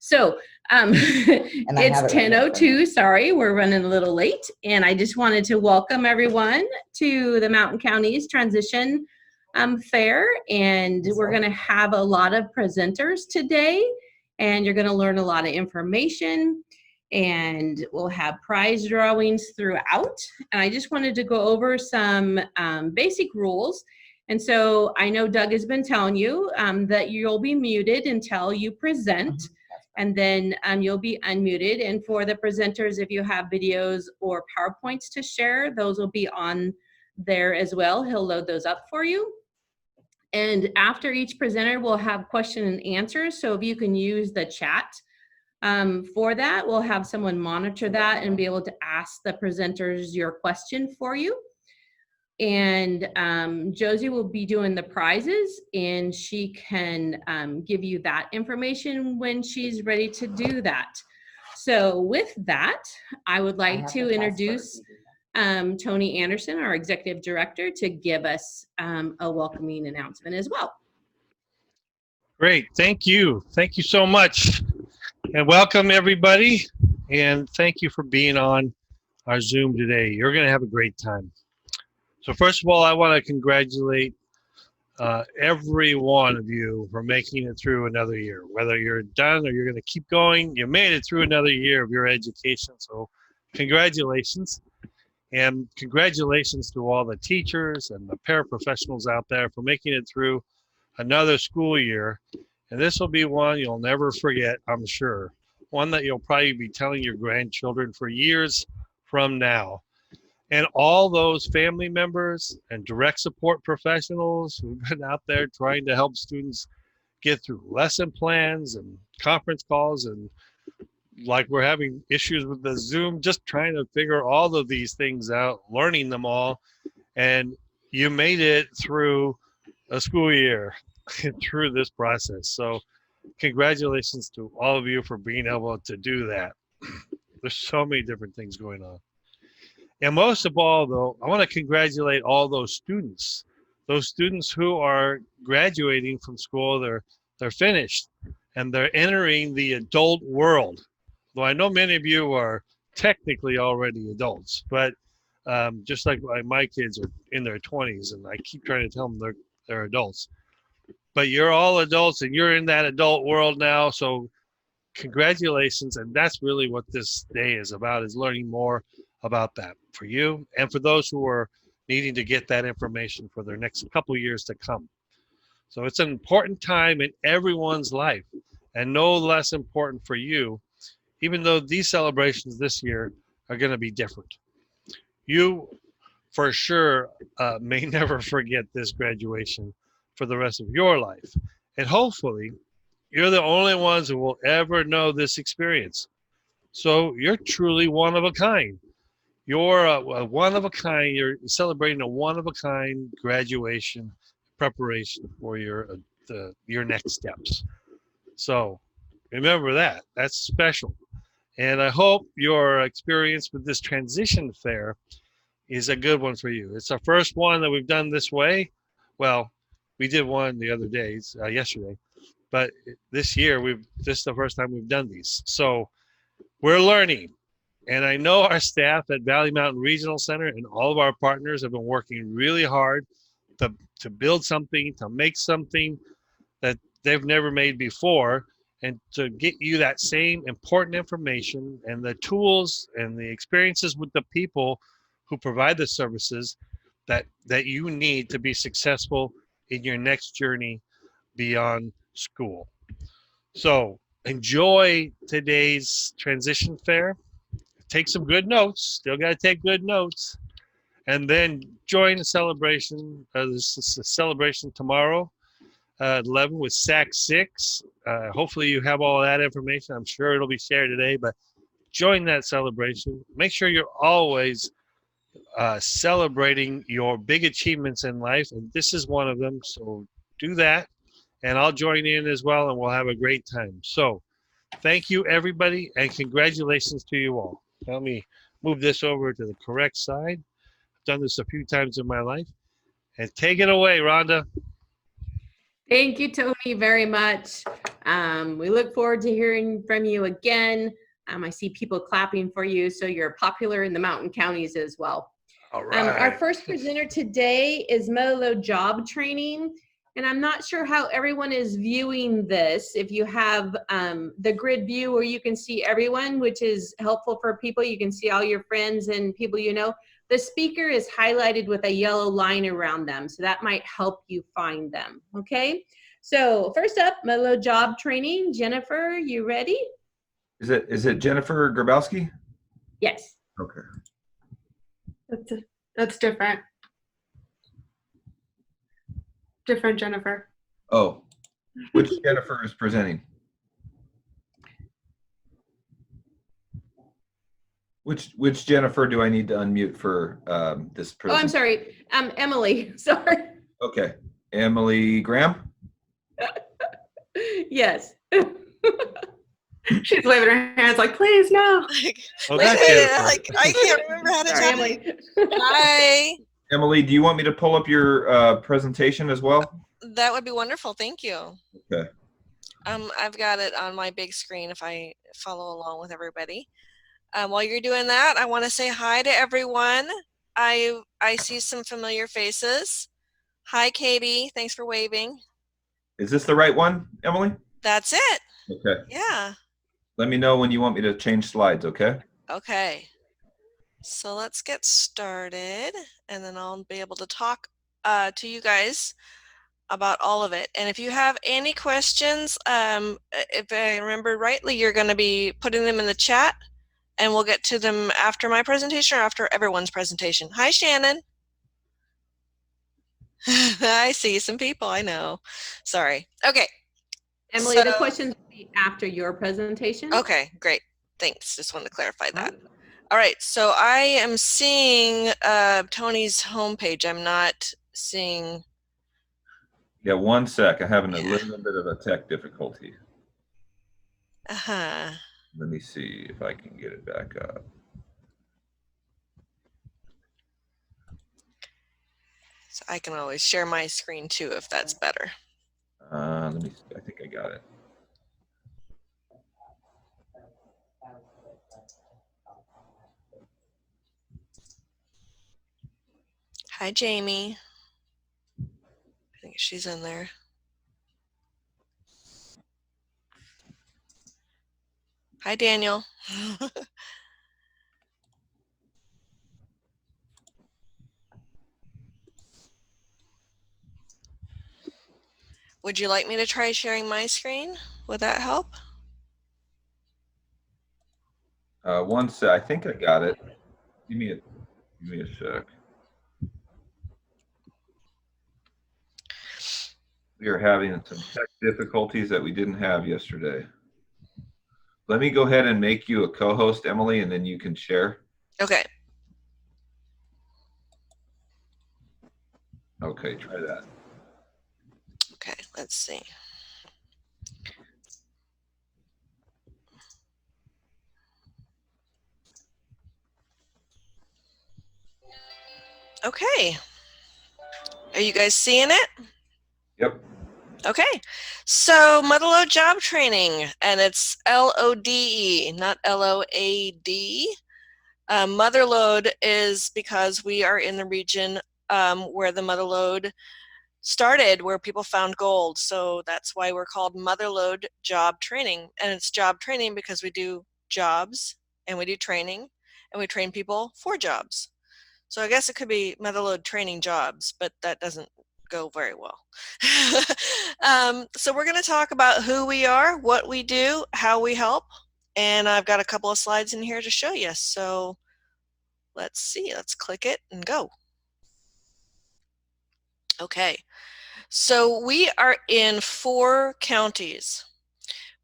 So it's 10:02. Sorry, we're running a little late. And I just wanted to welcome everyone to the Mountain County's Transition Fair. And we're going to have a lot of presenters today. And you're going to learn a lot of information. And we'll have prize drawings throughout. And I just wanted to go over some basic rules. And so I know Doug has been telling you that you'll be muted until you present. And then you'll be unmuted. And for the presenters, if you have videos or PowerPoints to share, those will be on there as well. He'll load those up for you. And after each presenter, we'll have question and answers. So if you can use the chat for that, we'll have someone monitor that and be able to ask the presenters your question for you. And Josie will be doing the prizes, and she can give you that information when she's ready to do that. So with that, I would like to introduce Tony Anderson, our Executive Director, to give us a welcoming announcement as well. Great, thank you. Thank you so much. And welcome everybody. And thank you for being on our Zoom today. You're gonna have a great time. So first of all, I want to congratulate every one of you for making it through another year. Whether you're done or you're going to keep going, you made it through another year of your education. So congratulations. And congratulations to all the teachers and the paraprofessionals out there for making it through another school year. And this will be one you'll never forget, I'm sure. One that you'll probably be telling your grandchildren for years from now. And all those family members and direct support professionals who've been out there trying to help students get through lesson plans and conference calls, and like we're having issues with the Zoom, just trying to figure all of these things out, learning them all. And you made it through a school year through this process. So congratulations to all of you for being able to do that. There's so many different things going on. And most of all, though, I want to congratulate all those students who are graduating from school. They're finished and they're entering the adult world. Though I know many of you are technically already adults, but just like my kids are in their 20s, and I keep trying to tell them they're adults. But you're all adults and you're in that adult world now. So congratulations. And that's really what this day is about, is learning more about that for you and for those who are needing to get that information for their next couple years to come. So it's an important time in everyone's life, and no less important for you, even though these celebrations this year are going to be different. You for sure may never forget this graduation for the rest of your life, and hopefully you're the only ones who will ever know this experience. So you're truly one of a kind. You're a one of a kind. You're celebrating a one of a kind graduation preparation for your next steps. So remember that. That's special. And I hope your experience with this transition fair is a good one for you. It's the first one that we've done this way. Well, we did one the other days, yesterday, but this year this is the first time we've done these. So we're learning. And I know our staff at Valley Mountain Regional Center and all of our partners have been working really hard to build something, to make something that they've never made before, and to get you that same important information and the tools and the experiences with the people who provide the services that you need to be successful in your next journey beyond school. So enjoy today's transition fair. Take some good notes. Still got to take good notes, and then join the celebration. This is a celebration tomorrow at 11 with SAC 6. Hopefully you have all that information. I'm sure it'll be shared today, but join that celebration. Make sure you're always celebrating your big achievements in life, and this is one of them. So do that, and I'll join in as well, and we'll have a great time. So thank you, everybody, and congratulations to you all. Let me move this over to the correct side. I've done this a few times in my life. And take it away, Rhonda. Thank you, Tony, very much. We look forward to hearing from you again. I see people clapping for you, so you're popular in the mountain counties as well. All right. Our first presenter today is Motherload Job Training, and I'm not sure how everyone is viewing this. If you have the grid view where you can see everyone, which is helpful for people, you can see all your friends and people you know. The speaker is highlighted with a yellow line around them, so that might help you find them, okay? So first up, Motherload Job Training. Jennifer, you ready? Is it Jennifer Garbowsky? Yes. Okay. That's different. Different Jennifer. Oh, which Jennifer is presenting? Which Jennifer do I need to unmute for this person? Oh, I'm sorry. Emily. Sorry. Okay. Emily Graham? Yes. She's waving her hands like, please, no. Oh, Wait, that's wait, Jennifer. like, I can't remember how to Sorry, tell Emily. Hi. Emily, do you want me to pull up your presentation as well? That would be wonderful. Thank you. Okay. I've got it on my big screen if I follow along with everybody. While you're doing that, I want to say hi to everyone. I see some familiar faces. Hi, Katie. Thanks for waving. Is this the right one, Emily? That's it. Okay. Yeah. Let me know when you want me to change slides, okay? Okay. So let's get started, and then I'll be able to talk to you guys about all of it. And if you have any questions, if I remember rightly, you're going to be putting them in the chat, and we'll get to them after my presentation or after everyone's presentation. Hi, Shannon. I see some people, I know. Sorry. Okay. Emily, the questions will be after your presentation. Okay, great. Thanks. Just wanted to clarify that. All right, so I am seeing Tony's homepage. I'm not seeing. Yeah, one sec. I'm having a little bit of a tech difficulty. Uh-huh. Let me see if I can get it back up. So I can always share my screen too if that's better. Let me see. I think I got it. Hi, Jamie. I think she's in there. Hi, Daniel. Would you like me to try sharing my screen? Would that help? One sec. I think I got it. Give me a sec. We are having some tech difficulties that we didn't have yesterday. Let me go ahead and make you a co-host, Emily, and then you can share. Okay. Okay, try that. Okay, let's see. Okay. Are you guys seeing it? Yep. Okay. So Motherload Job Training, and it's LODE, not LOAD. Motherload is because we are in the region where the Motherload started, where people found gold. So that's why we're called Motherload Job Training. And it's job training because we do jobs and we do training and we train people for jobs. So I guess it could be Motherload Training Jobs, but that doesn't go very well. So we're going to talk about who we are, what we do, how we help, and I've got a couple of slides in here to show you. So let's see, let's click it and go. Okay, so we are in 4 counties.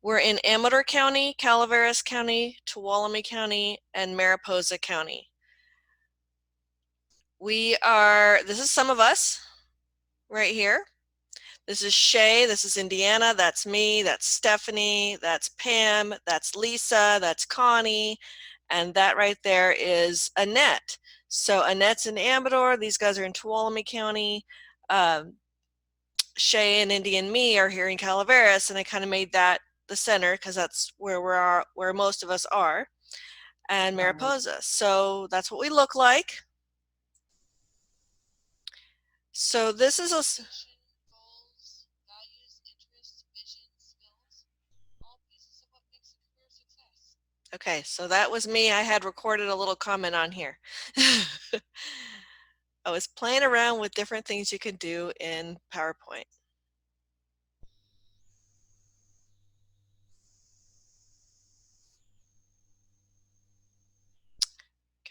We're in Amador County, Calaveras County, Tuolumne County, and Mariposa County. This is some of us right here. This is Shay, this is Indiana, that's me, that's Stephanie, that's Pam, that's Lisa, that's Connie, and that right there is Annette. So Annette's in Amador, these guys are in Tuolumne County. Shay and Indy and me are here in Calaveras, and I kind of made that the center because that's where most of us are, and Mariposa. So that's what we look like. So this is a okay, so that was me. I had recorded a little comment on here. I was playing around with different things you could do in PowerPoint.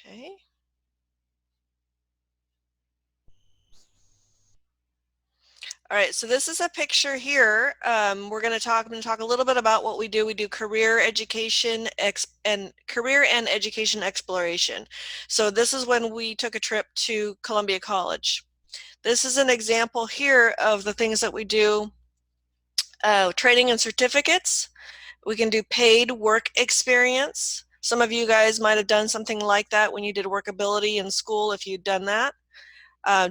Okay. All right, so this is a picture here. I'm going to talk a little bit about what we do. We do career education and education exploration. So this is when we took a trip to Columbia College. This is an example here of the things that we do. Training and certificates. We can do paid work experience. Some of you guys might have done something like that when you did workability in school, if you'd done that.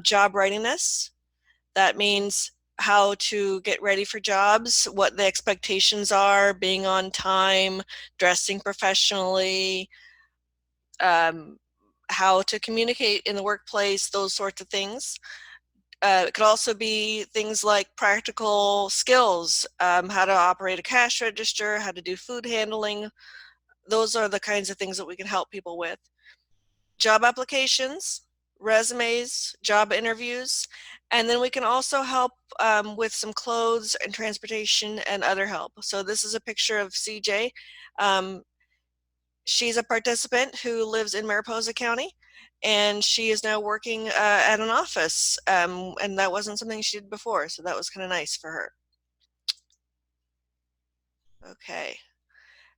Job readiness. That means how to get ready for jobs, what the expectations are, being on time, dressing professionally, how to communicate in the workplace, those sorts of things. It could also be things like practical skills, how to operate a cash register, how to do food handling. Those are the kinds of things that we can help people with. Job applications, resumes, job interviews, and then we can also help with some clothes and transportation and other help. So this is a picture of CJ. She's a participant who lives in Mariposa County, and she is now working at an office, and that wasn't something she did before, so that was kind of nice for her. Okay,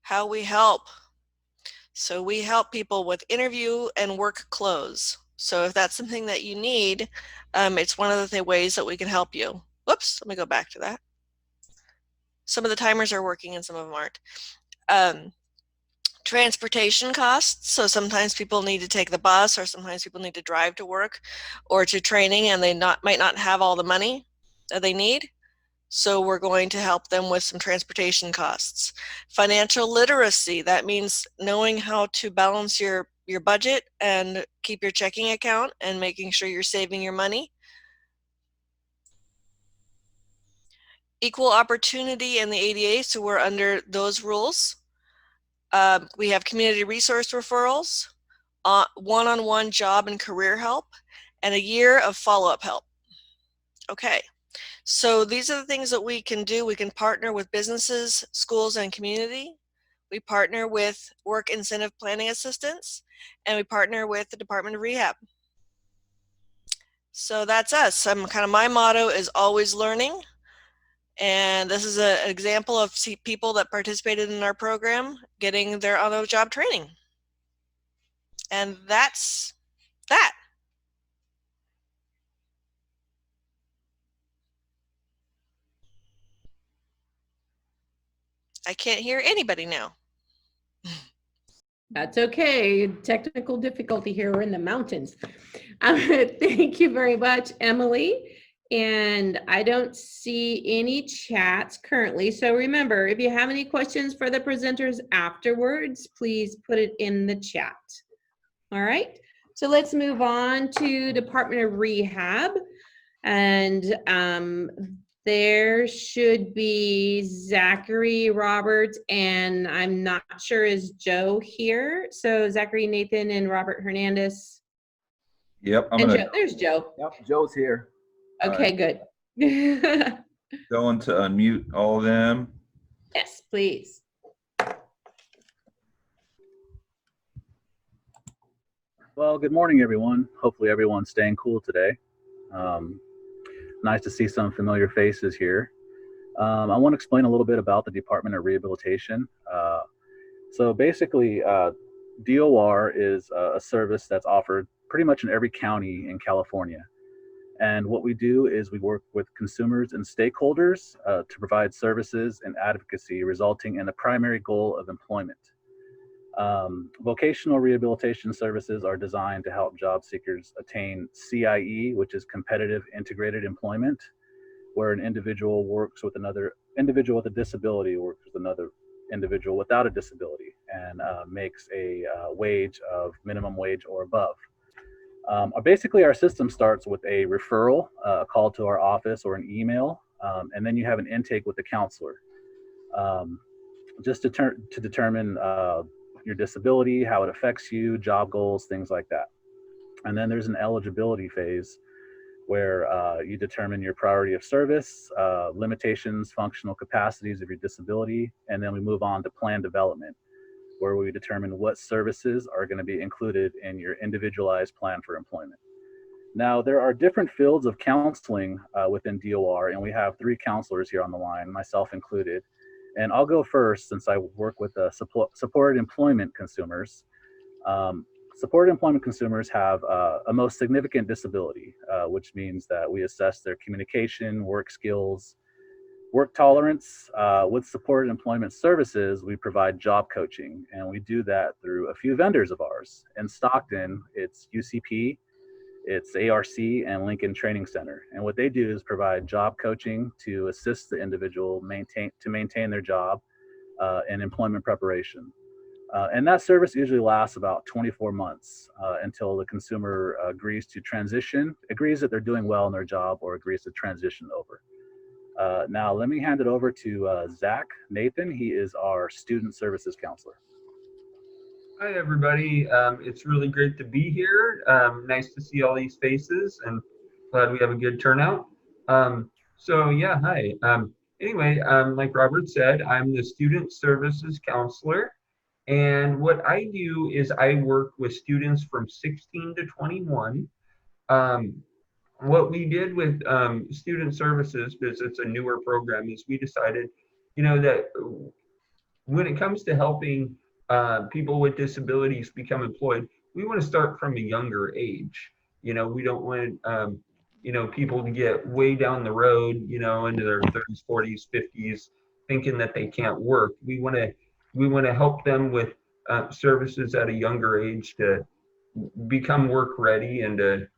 how we help. So we help people with interview and work clothes. So if that's something that you need, it's one of the ways that we can help you. Whoops, let me go back to that. Some of the timers are working and some of them aren't. Transportation costs. So sometimes people need to take the bus, or sometimes people need to drive to work or to training, and they might not have all the money that they need. So we're going to help them with some transportation costs. Financial literacy, that means knowing how to balance your budget and keep your checking account and making sure you're saving your money. Equal opportunity in the ADA, so we're under those rules. We have community resource referrals, one-on-one job and career help, and a year of follow-up help. Okay. So these are the things that we can do. We can partner with businesses, schools, and community. We partner with work incentive planning assistance, and we partner with the Department of Rehab. So that's us. My motto is always learning. And this is an example of people that participated in our program getting their on-the-job training. And that's that. I can't hear anybody now. That's okay. Technical difficulty here. We're in the mountains. Thank you very much, Emily. And I don't see any chats currently. So remember, if you have any questions for the presenters afterwards, please put it in the chat. All right. So let's move on to Department of Rehab. And there should be Zachary Roberts, and I'm not sure is Joe here. So Zachary Nathan and Robert Hernandez. Yep. There's Joe. Yep, Joe's here. Okay, good. Going to unmute all of them. Yes, please. Well, good morning, everyone. Hopefully everyone's staying cool today. Nice to see some familiar faces here. I want to explain a little bit about the Department of Rehabilitation. So basically, DOR is a service that's offered pretty much in every county in California. And what we do is we work with consumers and stakeholders to provide services and advocacy resulting in the primary goal of employment. Vocational rehabilitation services are designed to help job seekers attain CIE, which is Competitive Integrated Employment. where an individual works with another individual with a disability, works with another individual without a disability, and makes a wage of minimum wage or above. Basically, our system starts with a referral, a call to our office, or an email, and then you have an intake with the counselor, just to determine your disability, how it affects you, job goals, things like that. And then there's an eligibility phase where you determine your priority of service, limitations, functional capacities of your disability, and then we move on to plan development, where we determine what services are going to be included in your individualized plan for employment. Now, there are different fields of counseling within DOR, and we have 3 counselors here on the line, myself included. And I'll go first since I work with supported employment consumers. Supported employment consumers have a most significant disability, which means that we assess their communication, work skills, work tolerance. With supported employment services, we provide job coaching, and we do that through a few vendors of ours. In Stockton, it's UCP, it's ARC, and Lincoln Training Center. And what they do is provide job coaching to assist the individual maintain their job and employment preparation. And that service usually lasts about 24 months until the consumer agrees that they're doing well in their job, or agrees to transition over. Now, let me hand it over to Zack Nathan. He is our student services counselor. Hi, everybody. It's really great to be here. Nice to see all these faces, and glad we have a good turnout. Yeah, hi. Anyway, like Robert said, I'm the student services counselor. And what I do is I work with students from 16 to 21. What we did with student services, because it's a newer program, is we decided, that when it comes to helping people with disabilities become employed, we want to start from a younger age. We don't want, people to get way down the road, into their 30s, 40s, 50s, thinking that they can't work. We want to help them with services at a younger age to become work ready and to,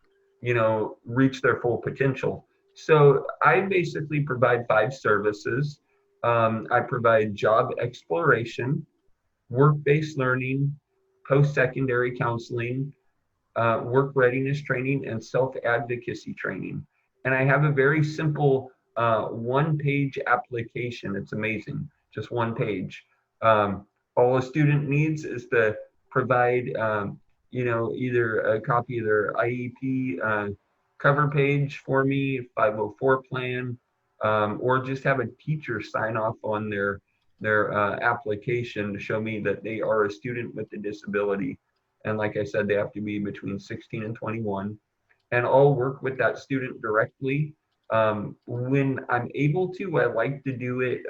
reach their full potential. So I basically provide 5 services. I provide job exploration, work-based learning, post-secondary counseling, work readiness training, and self-advocacy training. And I have a very simple 1-page application. It's amazing, just 1 page. All a student needs is to provide, either a copy of their IEP cover page for me, 504 plan, or just have a teacher sign off on their application to show me that they are a student with a disability. And like I said, they have to be between 16 and 21. And I'll work with that student directly. When I'm able to, I like to do it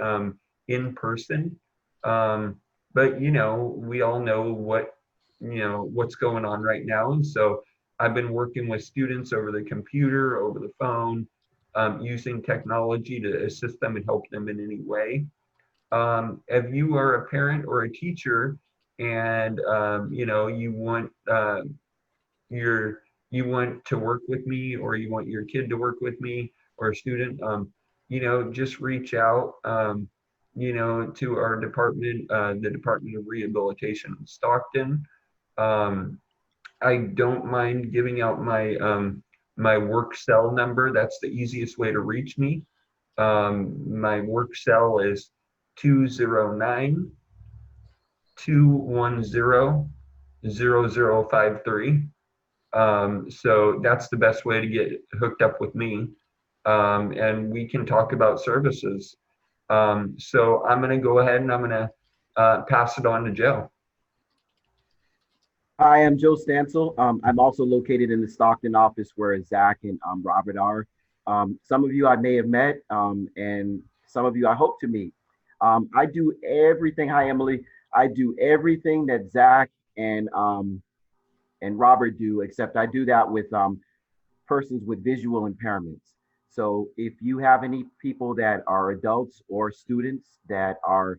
in person. But we all know what's going on right now. And so I've been working with students over the computer, over the phone, using technology to assist them and help them in any way. If you are a parent or a teacher and you want to work with me, or you want your kid to work with me, or a student, just reach out to our department, the Department of Rehabilitation in Stockton. I don't mind giving out my work cell number. That's the easiest way to reach me. My work cell is 209-210-0053. So that's the best way to get hooked up with me. And we can talk about services. So I'm going to go ahead and I'm going to pass it on to Joe. Hi, I'm Joe Stansel. I'm also located in the Stockton office where Zach and Robert are. Some of you I may have met, and some of you I hope to meet. I do everything. Hi, Emily. I do everything that Zach and Robert do, except I do that with persons with visual impairments. So if you have any people that are adults or students that are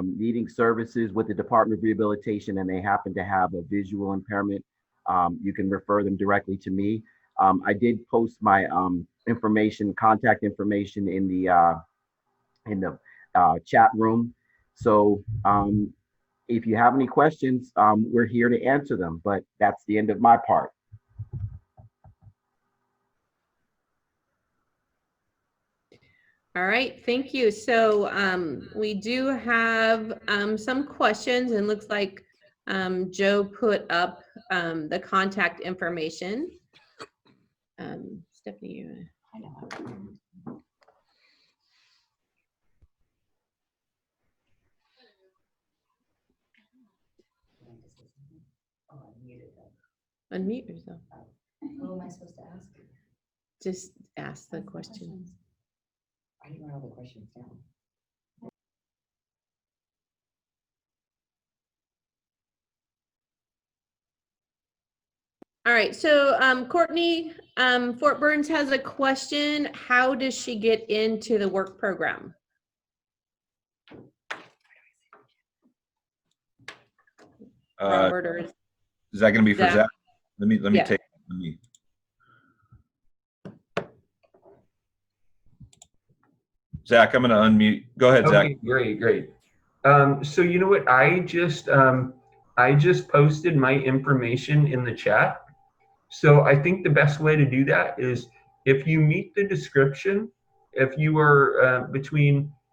needing services with the Department of Rehabilitation and they happen to have a visual impairment, you can refer them directly to me. I did post my information, contact information in the chat room. So if you have any questions, we're here to answer them, but that's the end of my part. All right, thank you. So we do have some questions, and looks like Joe put up the contact information. Stephanie, I know. Unmute yourself. What am I supposed to ask? Just ask the question. I didn't write all the questions down. All right, so Courtney, Fort Burns has a question. How does she get into the work program? Robert, or is that going to be for Zach? Zach? Let me Yeah. take. Let me. Zach, I'm going to unmute. Go ahead, Zach. Okay, great. So you know what? I just posted my information in the chat. So I think the best way to do that is if you meet the description, if you are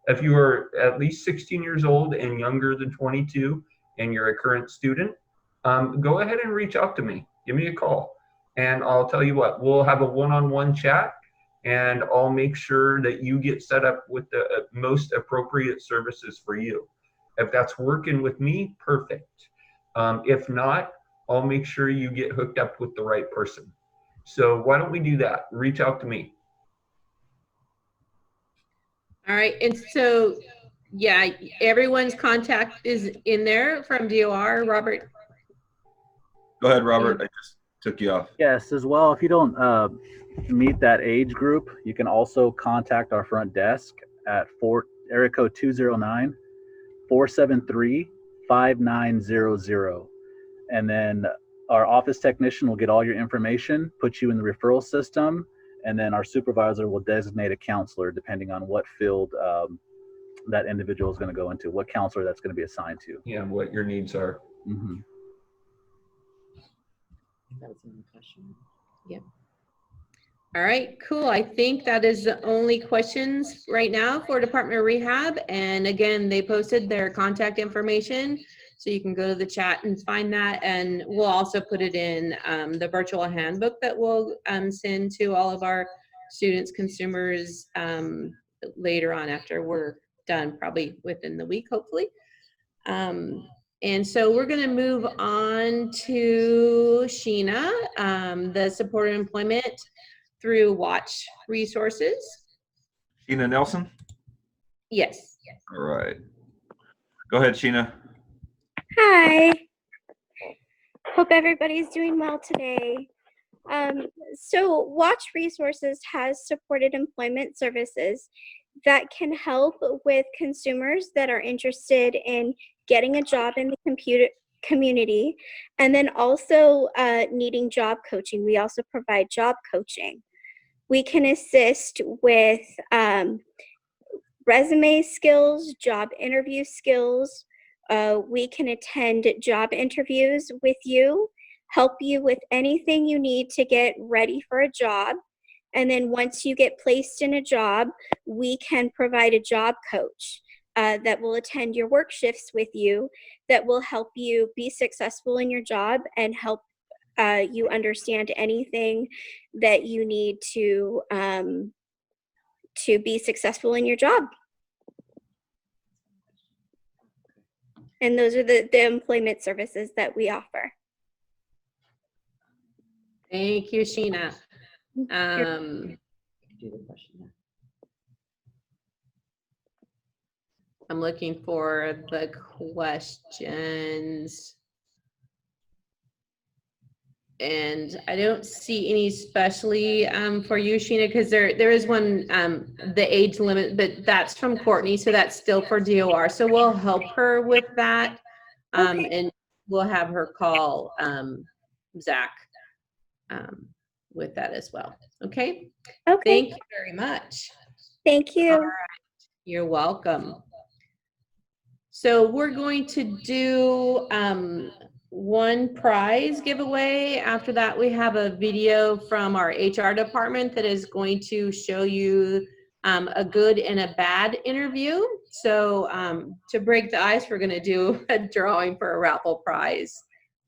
if you are at least 16 years old and younger than 22 and you're a current student, go ahead and reach out to me. Give me a call. And I'll tell you what, we'll have a one-on-one chat, and I'll make sure that you get set up with the most appropriate services for you. If that's working with me, perfect. If not, I'll make sure you get hooked up with the right person. So why don't we do that? Reach out to me. All right, and so, yeah, everyone's contact is in there from DOR. Robert? Go ahead, Robert. I just took you off. Yes, as well. If you don't meet that age group, you can also contact our front desk at area code 209-473-5900. And then our office technician will get all your information, put you in the referral system, and then our supervisor will designate a counselor depending on what field that individual is going to go into, what counselor that's going to be assigned to. Yeah, what your needs are. Mm-hmm. That was the only question. Yep. All right, cool. I think that is the only questions right now for Department of Rehab. And again, they posted their contact information, so you can go to the chat and find that. And we'll also put it in the virtual handbook that we'll send to all of our students, consumers later on after we're done, probably within the week, hopefully. And so we're going to move on to Sheena, the supported employment through Watch resources. Sheena Nelson? Yes. All right. Go ahead, Sheena. Hi. Hope everybody's doing well today. So Watch Resources has supported employment services that can help with consumers that are interested in getting a job in the community, and then also needing job coaching. We also provide job coaching. We can assist with resume skills, job interview skills. We can attend job interviews with you, help you with anything you need to get ready for a job. And then once you get placed in a job, we can provide a job coach that will attend your work shifts with you, that will help you be successful in your job and help you understand anything that you need to be successful in your job. And those are the employment services that we offer. Thank you, Sheena. Do the question. I'm looking for the questions. And I don't see any especially for you, Sheena, because there is one, the age limit, but that's from Courtney, so that's still for DOR. So we'll help her with that, and we'll have her call Zach with that as well. Okay. Okay. Thank you very much. Thank you. All right. You're welcome. So we're going to do one prize giveaway. After that, we have a video from our HR department that is going to show you a good and a bad interview. So to break the ice, we're going to do a drawing for a Raffle Prize.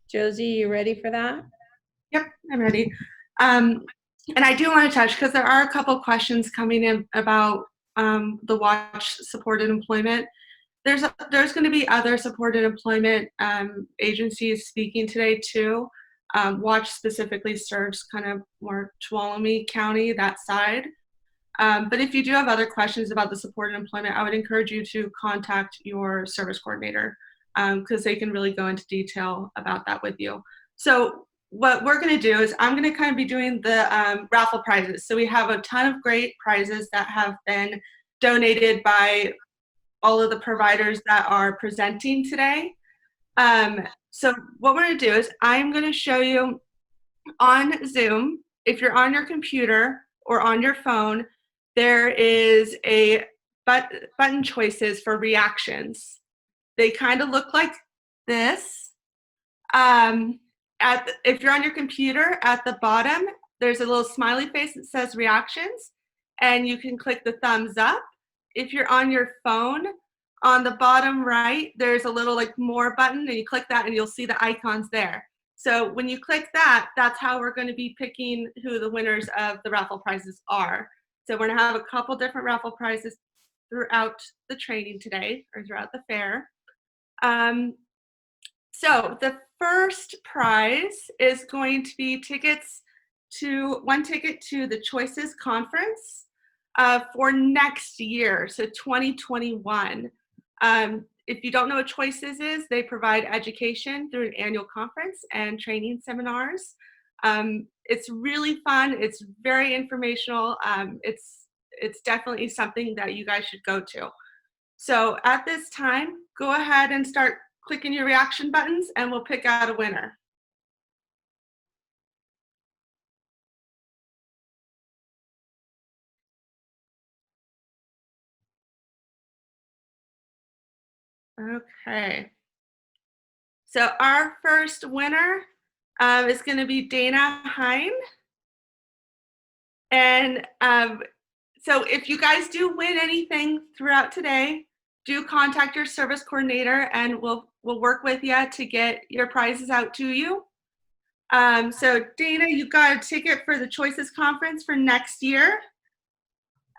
Josie, you ready for that? Yep, I'm ready. And I do want to touch, because there are a couple questions coming in about the watch supported employment. There's going to be other supported employment agencies speaking today too. Watch specifically serves kind of more Tuolumne County, that side. But if you do have other questions about the supported employment, I would encourage you to contact your service coordinator, because they can really go into detail about that with you. So what we're going to do is I'm going to kind of be doing the raffle prizes. So we have a ton of great prizes that have been donated by all of the providers that are presenting today. So what we're going to do is I'm going to show you on Zoom. If you're on your computer or on your phone, there is a button choices for reactions. They kind of look like this. If you're on your computer, at the bottom, there's a little smiley face that says reactions, and you can click the thumbs up. If you're on your phone, on the bottom right, there's a little like more button, and you click that and you'll see the icons there. So when you click that, that's how we're going to be picking who the winners of the raffle prizes are. So we're going to have a couple different raffle prizes throughout the training today, or throughout the fair. So the first prize is going to be one ticket to the Choices Conference for next year, so 2021. If you don't know what Choices is, they provide education through an annual conference and training seminars. It's really fun. It's very informational. It's definitely something that you guys should go to. So at this time, go ahead and start clicking your reaction buttons, and we'll pick out a winner. Okay. So our first winner is going to be Dana Hine. And so if you guys do win anything throughout today, do contact your service coordinator, and we'll work with you to get your prizes out to you. So Dana, you got a ticket for the Choices Conference for next year.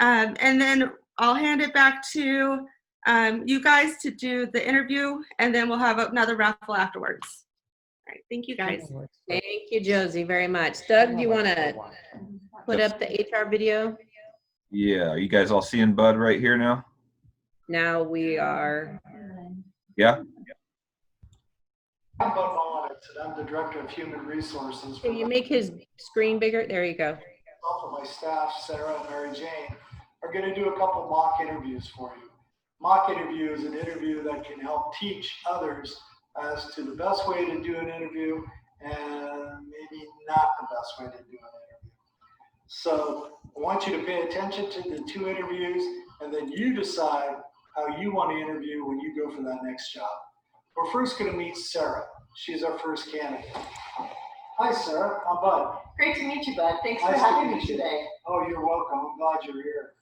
And then I'll hand it back to you guys to do the interview, and then we'll have another raffle afterwards. All right, thank you guys. Thank you, Josie, very much. Doug, do you want to put up the HR video? Yeah, are you guys all seeing Bud right here now? Now we are. Yeah? I'm Bud Mullins, and I'm the Director of Human Resources. Can you make his screen bigger? There you go. Of my staff, Sarah and Mary Jane, are going to do a couple mock interviews for you. Mock interview is an interview that can help teach others as to the best way to do an interview and maybe not the best way to do an interview. So I want you to pay attention to the two interviews, and then you decide how you want to interview when you go for that next job. We're first going to meet Sarah. She's our first candidate. Hi, Sarah. I'm Bud. Great to meet you, Bud. Thanks for Nice having to me meet you. today. Oh, you're welcome. I'm glad you're here.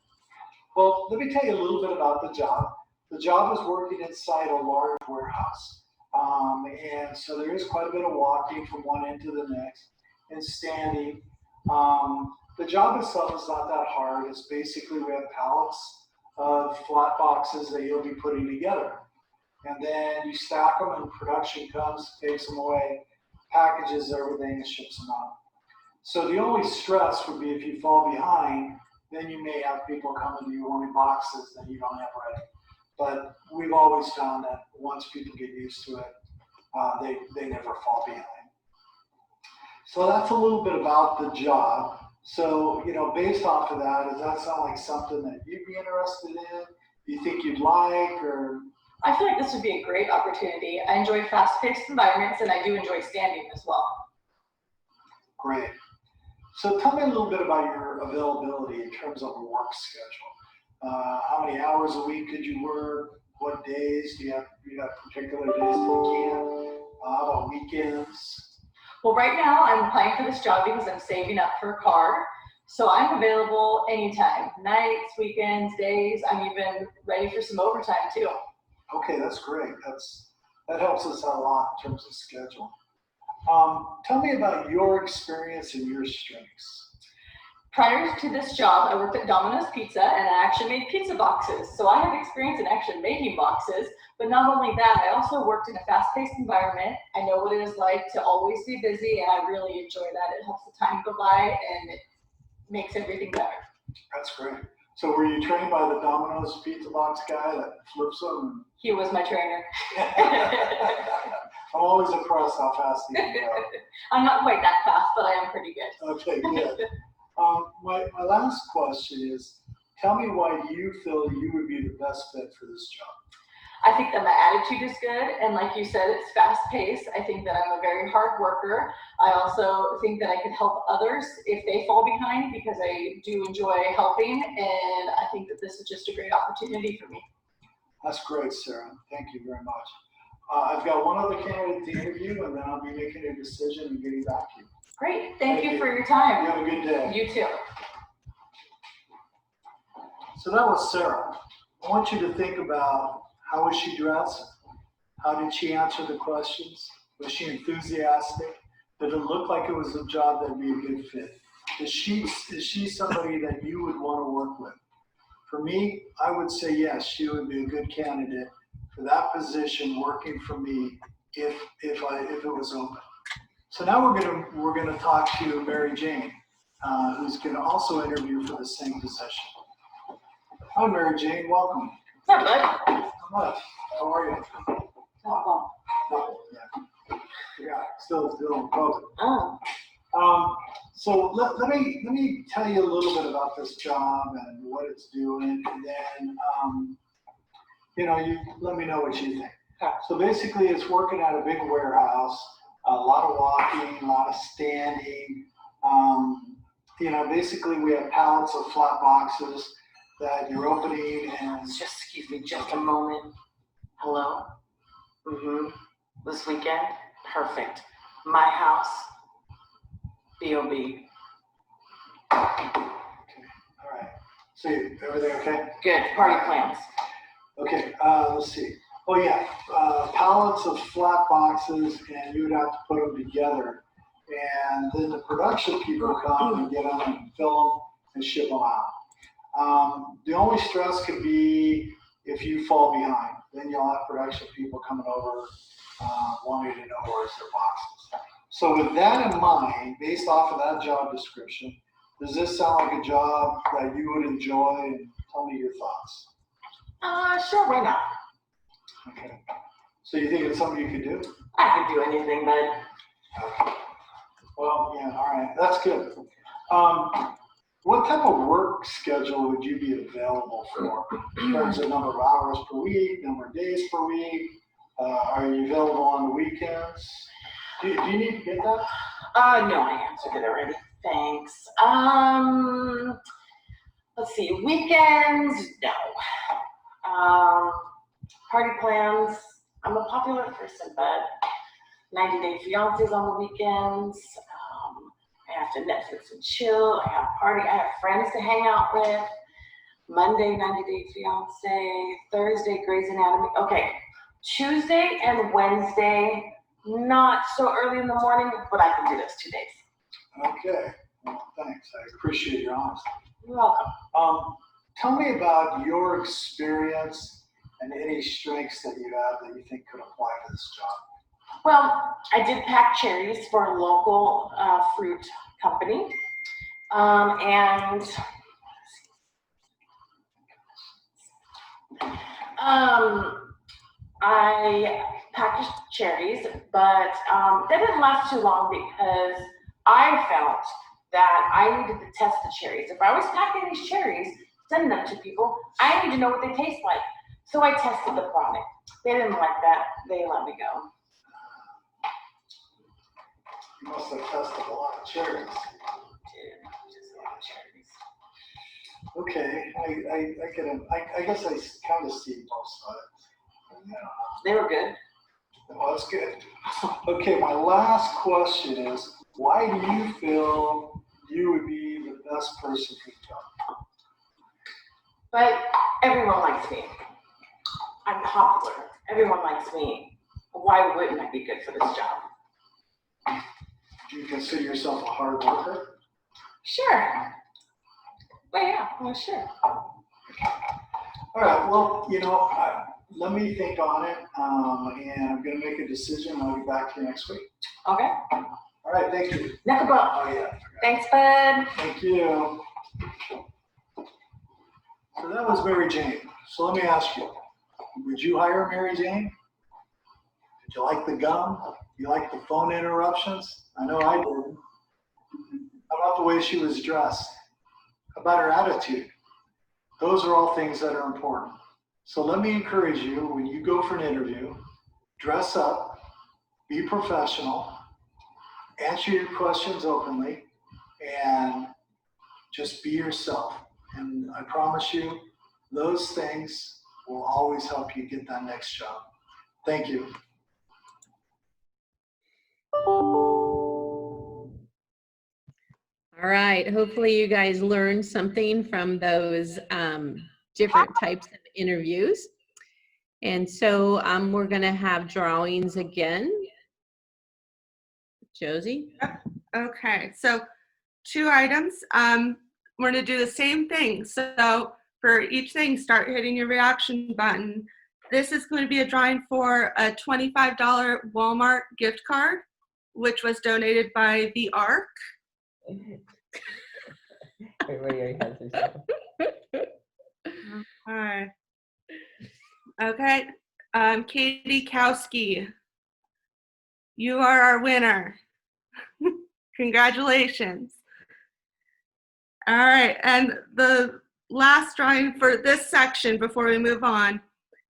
Well, let me tell you a little bit about the job. The job is working inside a large warehouse. And so there is quite a bit of walking from one end to the next and standing. The job itself is not that hard. It's basically we have pallets of flat boxes that you'll be putting together. And then you stack them, and production comes, takes them away, packages everything, and ships them out. So the only stress would be if you fall behind, then you may have people coming to you wanting boxes that you don't have ready. But we've always found that once people get used to it, they never fall behind. So that's a little bit about the job. So, based off of that, does that sound like something that you'd be interested in? Do you think you'd like, or? I feel like this would be a great opportunity. I enjoy fast-paced environments, and I do enjoy standing as well. Great. So tell me a little bit about your availability in terms of a work schedule. How many hours a week could you work? What days? Do you have particular days that you can? How about weekends? Well, right now I'm applying for this job because I'm saving up for a car. So I'm available anytime, nights, weekends, days. I'm even ready for some overtime too. Okay, that's great. That helps us out a lot in terms of schedule. Tell me about your experience and your strengths. Prior to this job, I worked at Domino's Pizza and I actually made pizza boxes. So I have experience in actually making boxes, but not only that, I also worked in a fast-paced environment. I know what it is like to always be busy and I really enjoy that. It helps the time go by and it makes everything better. That's great. So were you trained by the Domino's Pizza Box guy that flips them? He was my trainer. I'm always impressed how fast he can go. I'm not quite that fast, but I am pretty good. Okay, good. My last question is, tell me why you feel you would be the best fit for this job. I think that my attitude is good, and like you said, it's fast-paced. I think that I'm a very hard worker. I also think that I can help others if they fall behind because I do enjoy helping, and I think that this is just a great opportunity for me. That's great, Sarah. Thank you very much. I've got one other candidate to interview, and then I'll be making a decision and getting back to you. Great. Thank you for your time. You have a good day. You too. So that was Sarah. I want you to think about how was she dressed? How did she answer the questions? Was she enthusiastic? Did it look like it was a job that would be a good fit? Is she somebody that you would want to work with? For me, I would say yes, she would be a good candidate for that position working for me if it was open. So now we're gonna talk to Mary Jane, who's gonna also interview for the same position. Hi, Mary Jane, welcome. What's up, bud? How much? How are you? Oh. Yeah, still doing COVID. Oh. So let me tell you a little bit about this job and what it's doing, and then you let me know what you think. So basically, it's working at a big warehouse, a lot of walking, a lot of standing. Basically, we have pallets of flat boxes that you're opening, and Excuse me, just a moment. Hello? This weekend? Perfect. My house. B.O.B. all right. So everything okay? Good. Party plans. Okay. Let's see. Oh yeah, pallets of flat boxes, and you would have to put them together, and then the production people come and get them and fill them and ship them out. The only stress could be if you fall behind. Then you'll have production people coming over wanting to know where's their boxes. So with that in mind, based off of that job description, does this sound like a job that you would enjoy? And tell me your thoughts. Sure, why not? Okay. So you think it's something you could do? I could do anything, bud. Okay. Well, yeah, all right. That's good. What type of work schedule would you be available for? In terms of number of hours per week, number of days per week? Are you available on the weekends? Do you need to get that? No, I answered it already. Thanks. Let's see. Weekends, no. Party plans. I'm a popular person, bud. 90-day fiancés on the weekends. I have to Netflix and chill. I have friends to hang out with. Monday, 90-day fiancé. Thursday, Grey's Anatomy. Okay. Tuesday and Wednesday, not so early in the morning, but I can do those 2 days. Okay. Well, thanks. I appreciate your honesty. You're welcome. Tell me about your experience and any strengths that you have that you think could apply to this job. Well, I did pack cherries for a local fruit company. I packaged cherries, but that didn't last too long because I felt that I needed to test the cherries. If I was packing these cherries, sending them to people, I need to know what they taste like. So I tested the product. They didn't like that. They let me go. You must have tested a lot of cherries. Okay, I guess I kind of see most of it. Yeah. They were good. Well, that's good. Okay, my last question is, why do you feel you would be the best person for the job? But everyone likes me. I'm popular. Everyone likes me. Why wouldn't I be good for this job? Do you consider yourself a hard worker? Sure. Well, yeah, well, sure. All right, well, let me think on it, and I'm going to make a decision. I'll be back here next week. Okay. All right, thank you. Never go. Oh, yeah. Thanks, bud. Thank you. So that was Mary Jane. So let me ask you, would you hire Mary Jane? Did you like the gum? You like the phone interruptions? I know I did. How about the way she was dressed? How about her attitude? Those are all things that are important. So let me encourage you, when you go for an interview, dress up, be professional, answer your questions openly, and just be yourself. And I promise you, those things will always help you get that next job. Thank you. All right. Hopefully you guys learned something from those different types of interviews. And so we're going to have drawings again. Josie? Okay, so 2 items. We're going to do the same thing. So for each thing, start hitting your reaction button. This is going to be a drawing for a $25 Walmart gift card, which was donated by the ARC. Alright. Okay. Katie Kowski, you are our winner. Congratulations. All right, and the last drawing for this section before we move on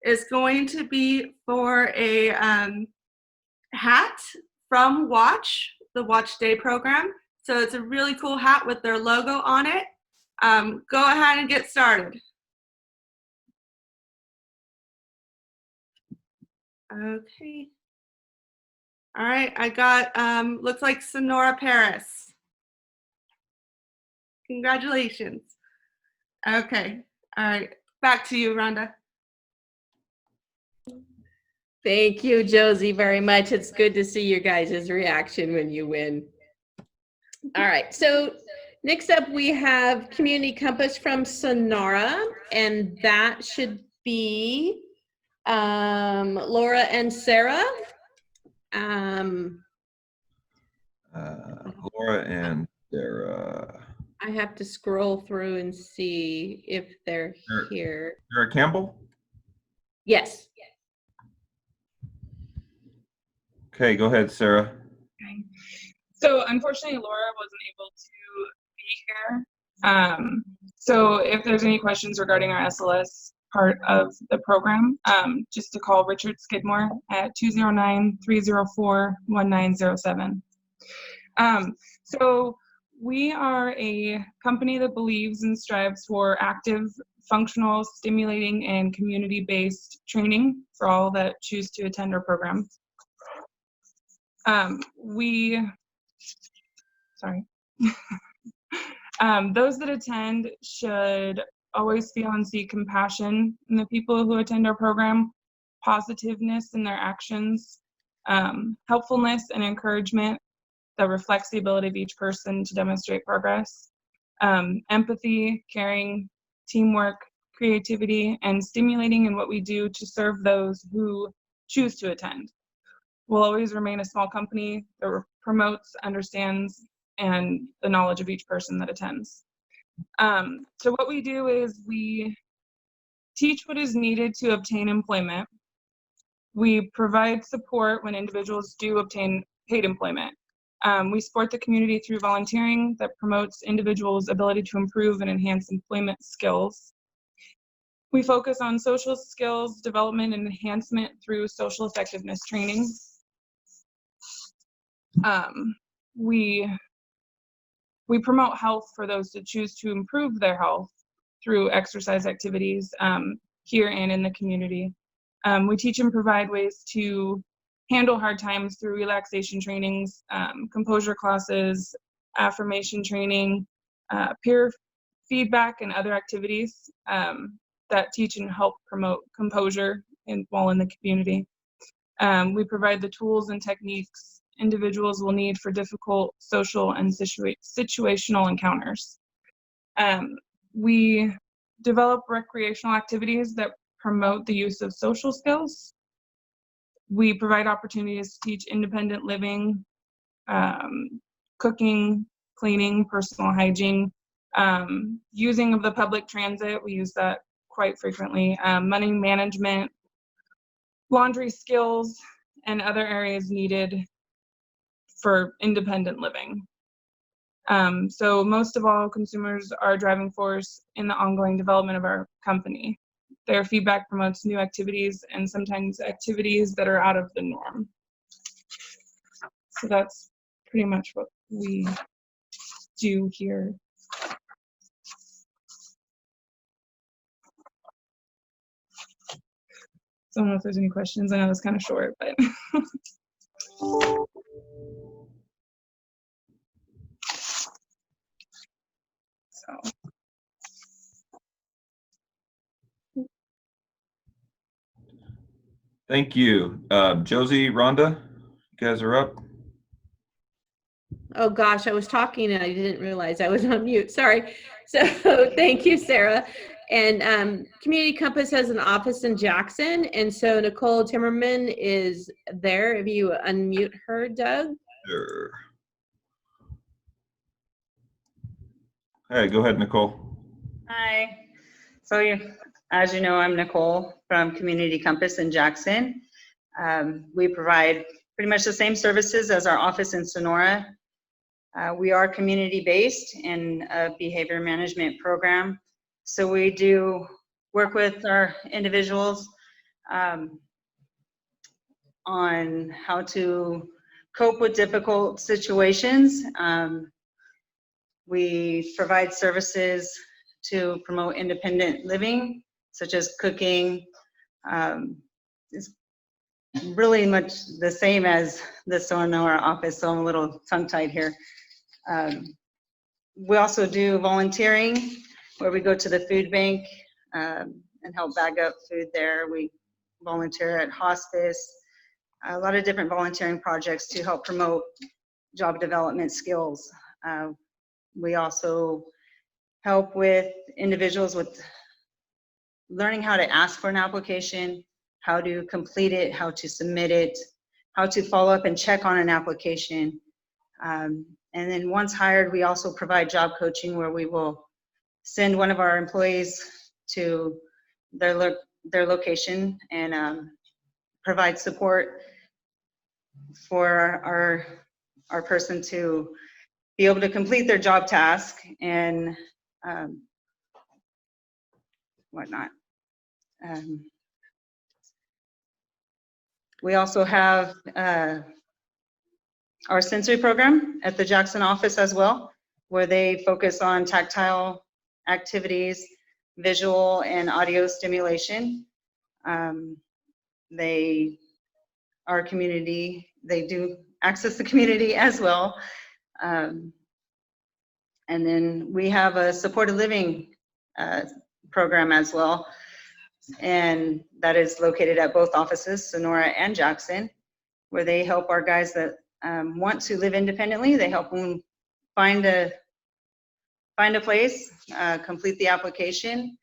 is going to be for a hat from Watch, the Watch Day program. So it's a really cool hat with their logo on it. Go ahead and get started. Okay. All right, I got, looks like Sonora Paris. Congratulations. Okay, all right, back to you, Rhonda. Thank you, Josie, very much. It's good to see your guys' reaction when you win. All right, so next up we have Community Compass from Sonora, and that should be Laura and Sarah. Laura and Sarah. I have to scroll through and see if they're here. Sarah Campbell? Yes. Okay, go ahead, Sarah. Okay. So unfortunately, Laura wasn't able to be here. So if there's any questions regarding our SLS part of the program, just to call Richard Skidmore at 209-304-1907. So we are a company that believes and strives for active, functional, stimulating, and community-based training for all that choose to attend our program. Those that attend should always feel and see compassion in the people who attend our program, positiveness in their actions, helpfulness and encouragement that reflects the ability of each person to demonstrate progress, empathy, caring, teamwork, creativity, and stimulating in what we do to serve those who choose to attend. We'll always remain a small company that promotes, understands, and the knowledge of each person that attends. So what we do is we teach what is needed to obtain employment. We provide support when individuals do obtain paid employment. We support the community through volunteering that promotes individuals' ability to improve and enhance employment skills. We focus on social skills development and enhancement through social effectiveness training. We promote health for those that choose to improve their health through exercise activities here and in the community. We teach and provide ways to handle hard times through relaxation trainings, composure classes, affirmation training, peer feedback, and other activities that teach and help promote composure while in the community. We provide the tools and techniques individuals will need for difficult social and situational encounters. We develop recreational activities that promote the use of social skills. We provide opportunities to teach independent living, cooking, cleaning, personal hygiene, using of the public transit. We use that quite frequently. Money management, laundry skills, and other areas needed for independent living. So most of all, consumers are a driving force in the ongoing development of our company. Their feedback promotes new activities and sometimes activities that are out of the norm. So that's pretty much what we do here. So I don't know if there's any questions. I know it's kind of short, but. So. Thank you. Josie, Rhonda, you guys are up. Oh gosh, I was talking and I didn't realize I was on mute. Sorry. So thank you, Sarah. And Community Compass has an office in Jackson. And so Nicole Timmerman is there. If you unmute her, Doug. Sure. All right, go ahead, Nicole. Hi. So as you know, I'm Nicole from Community Compass in Jackson. We provide pretty much the same services as our office in Sonora. We are community-based in a behavior management program. So we do work with our individuals on how to cope with difficult situations. We provide services to promote independent living, such as cooking. It's really much the same as the Sonora office, so I'm a little tongue-tied here. We also do volunteering, where we go to the food bank and help bag up food there. We volunteer at hospice, a lot of different volunteering projects to help promote job development skills. We also help with individuals with learning how to ask for an application, how to complete it, how to submit it, how to follow up and check on an application. And then once hired, we also provide job coaching, where we will send one of our employees to their location and provide support for our person to be able to complete their job task and whatnot. We also have our sensory program at the Jackson office as well, where they focus on tactile activities, visual and audio stimulation. They are community, they do access the community as well. And then we have a supported living program as well. And that is located at both offices, Sonora and Jackson, where they help our guys that want to live independently. They help them find a place, complete the application,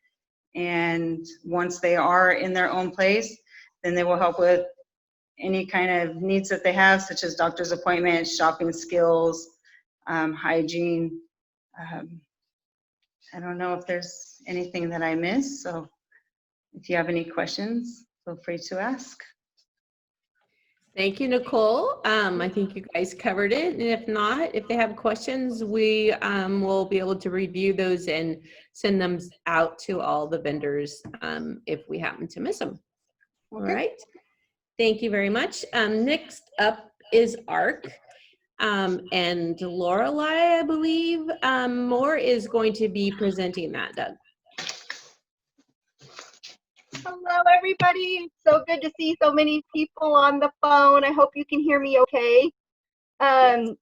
and once they are in their own place, then they will help with any kind of needs that they have, such as doctor's appointments, shopping skills, hygiene. I don't know if there's anything that I missed, so if you have any questions, feel free to ask. Thank you, Nicole. I think you guys covered it. And if not, if they have questions, we will be able to review those and send them out to all the vendors if we happen to miss them. Okay. All right. Thank you very much. Next up is ARC. And Lorelei, I believe, Moore is going to be presenting that, Doug. Hello, everybody. It's so good to see so many people on the phone. I hope you can hear me okay. The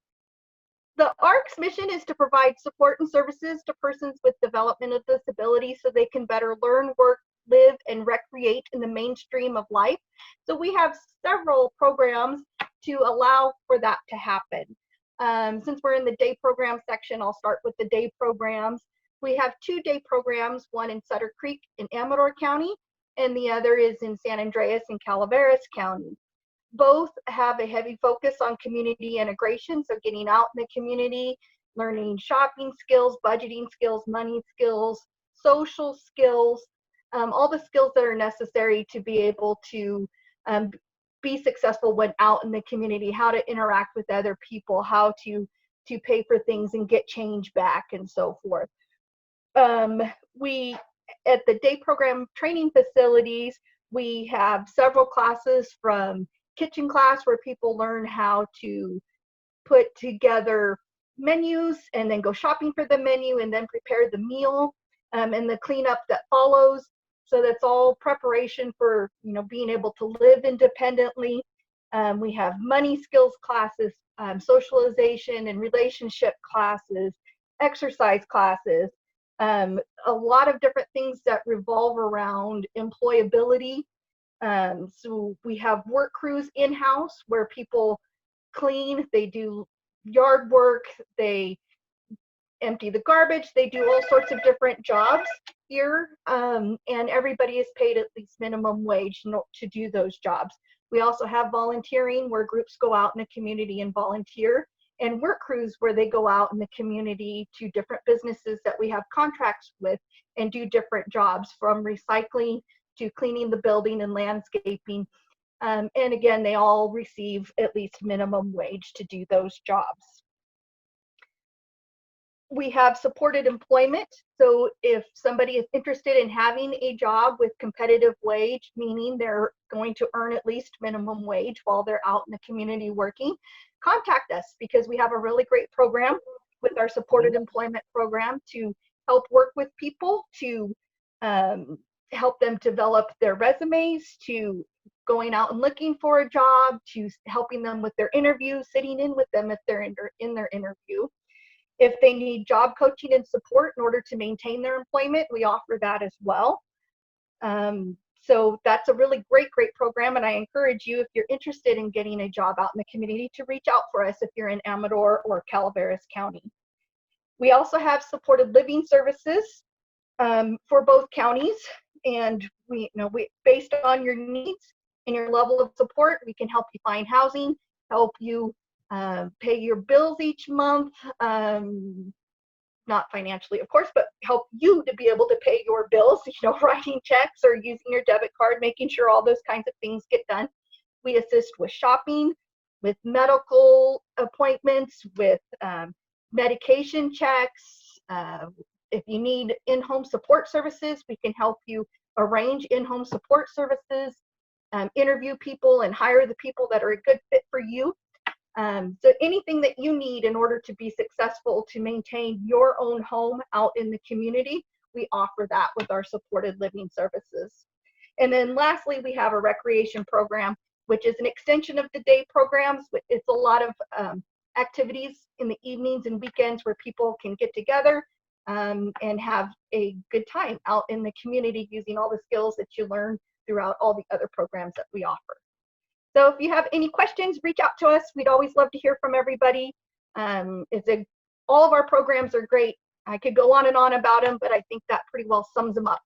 ARC's mission is to provide support and services to persons with developmental disabilities so they can better learn, work, live, and recreate in the mainstream of life. So we have several programs to allow for that to happen. Since we're in the day program section, I'll start with the day programs. We have 2 day programs, one in Sutter Creek in Amador County, and the other is in San Andreas in Calaveras County. Both have a heavy focus on community integration, so getting out in the community, learning shopping skills, budgeting skills, money skills, social skills, all the skills that are necessary to be able to be successful when out in the community, how to interact with other people, how to pay for things and get change back and so forth. We, at the day program training facilities, we have several classes from kitchen class where people learn how to put together menus and then go shopping for the menu and then prepare the meal and the cleanup that follows. So that's all preparation for, you know, being able to live independently. We have money skills classes, socialization and relationship classes, exercise classes, a lot of different things that revolve around employability. So we have work crews in-house where people clean, they do yard work, they empty the garbage, they do all sorts of different jobs here, and everybody is paid at least minimum wage to do those jobs. We also have volunteering where groups go out in the community and volunteer, and work crews where they go out in the community to different businesses that we have contracts with and do different jobs, from recycling to cleaning the building and landscaping. And again, they all receive at least minimum wage to do those jobs. We have supported employment. So if somebody is interested in having a job with competitive wage, meaning they're going to earn at least minimum wage while they're out in the community working, contact us, because we have a really great program with our supported employment program to help work with people, to help them develop their resumes, to going out and looking for a job, to helping them with their interview, sitting in with them if they're in their interview. If they need job coaching and support in order to maintain their employment, we offer that as well. So that's a really great program, and I encourage you, if you're interested in getting a job out in the community, to reach out for us if you're in Amador or Calaveras County. We also have supported living services for both counties, and we based on your needs and your level of support, we can help you find housing, help you pay your bills each month, not financially, of course, but help you to be able to pay your bills, writing checks or using your debit card, making sure all those kinds of things get done. We assist with shopping, with medical appointments, with medication checks. If you need in-home support services, we can help you arrange in-home support services, interview people and hire the people that are a good fit for you. So anything that you need in order to be successful to maintain your own home out in the community, we offer that with our supported living services. And then lastly, we have a recreation program, which is an extension of the day programs. It's a lot of activities in the evenings and weekends where people can get together and have a good time out in the community using all the skills that you learn throughout all the other programs that we offer. So if you have any questions, reach out to us. We'd always love to hear from everybody. All of our programs are great. I could go on and on about them, but I think that pretty well sums them up.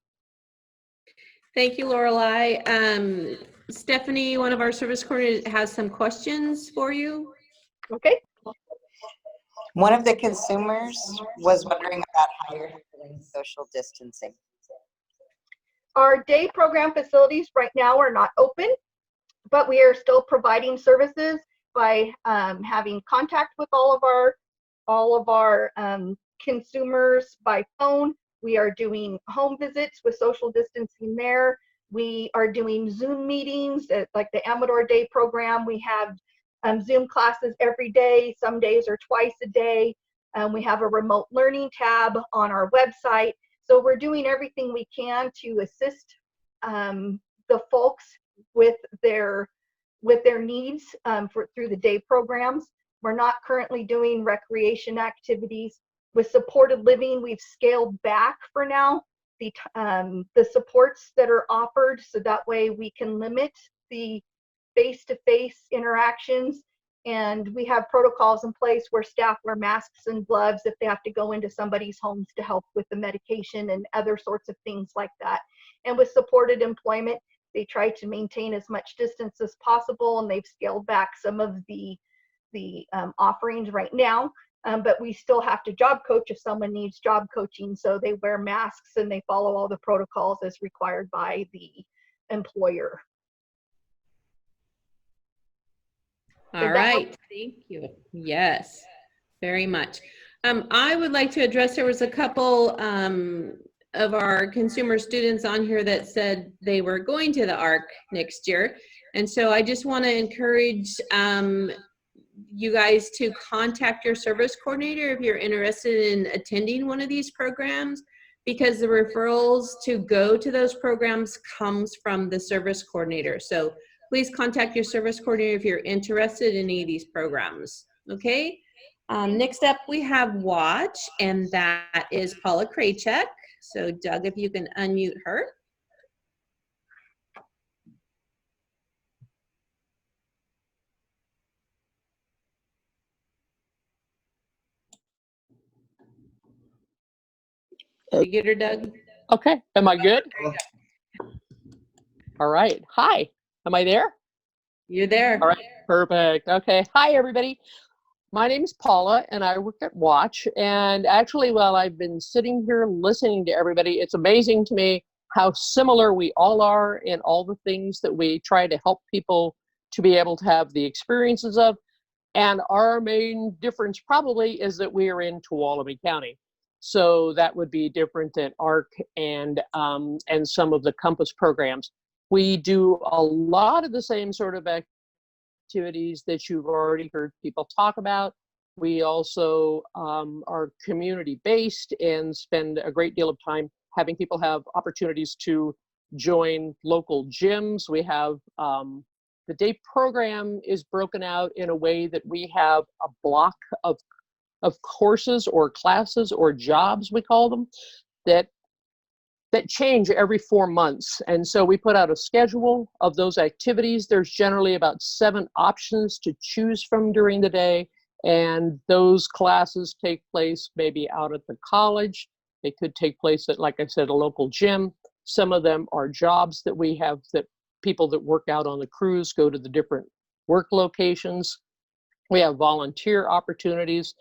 Thank you, Lorelei. Stephanie, one of our service coordinators, has some questions for you. Okay. One of the consumers was wondering about higher social distancing. Our day program facilities right now are not open, but we are still providing services by having contact with all of our consumers by phone. We are doing home visits with social distancing there. We are doing Zoom meetings, like the Amador Day program. We have Zoom classes every day. Some days are twice a day. We have a remote learning tab on our website. So we're doing everything we can to assist the folks with their needs through the day programs. We're not currently doing recreation activities. With supported living, we've scaled back for now the supports that are offered, so that way we can limit the face-to-face interactions. And we have protocols in place where staff wear masks and gloves if they have to go into somebody's homes to help with the medication and other sorts of things like that. And with supported employment, they try to maintain as much distance as possible, and they've scaled back some of the offerings right now. But we still have to job coach if someone needs job coaching. So they wear masks and they follow all the protocols as required by the employer. All right, thank you. Yes, very much. I would like to address, there was a couple of our consumer students on here that said they were going to the ARC next year. And so I just want to encourage you guys to contact your service coordinator if you're interested in attending one of these programs, because the referrals to go to those programs comes from the service coordinator. So please contact your service coordinator if you're interested in any of these programs. Okay. Next up, we have Watch, and that is Paula Kraychek. So Doug, if you can unmute her. You get her, Doug? Okay, am I good? All right, hi, am I there? You're there. All right, perfect. Okay, hi everybody. My name is Paula and I work at Watch. And actually, while I've been sitting here listening to everybody, it's amazing to me how similar we all are in all the things that we try to help people to be able to have the experiences of. And our main difference probably is that we are in Tuolumne County. So that would be different than ARC and some of the Compass programs. We do a lot of the same sort of activities that you've already heard people talk about. We also are community-based and spend a great deal of time having people have opportunities to join local gyms. We have the day program is broken out in a way that we have a block of courses or classes or jobs, we call them, that change every 4 months. And so we put out a schedule of those activities. There's generally about 7 options to choose from during the day. And those classes take place maybe out at the college. They could take place at, like I said, a local gym. Some of them are jobs that we have, that people that work out on the cruise go to the different work locations. We have volunteer opportunities.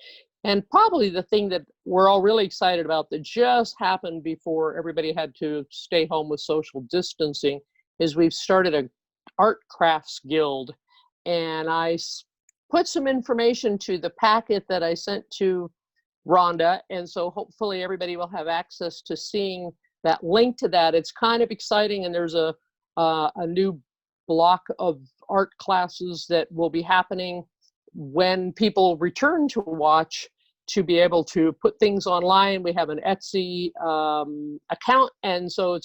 And probably the thing that we're all really excited about that just happened before everybody had to stay home with social distancing is we've started an art crafts guild. And I put some information to the packet that I sent to Rhonda. And so hopefully everybody will have access to seeing that link to that. It's kind of exciting. And there's a new block of art classes that will be happening when people return to Watch, to be able to put things online. We have an Etsy account, and so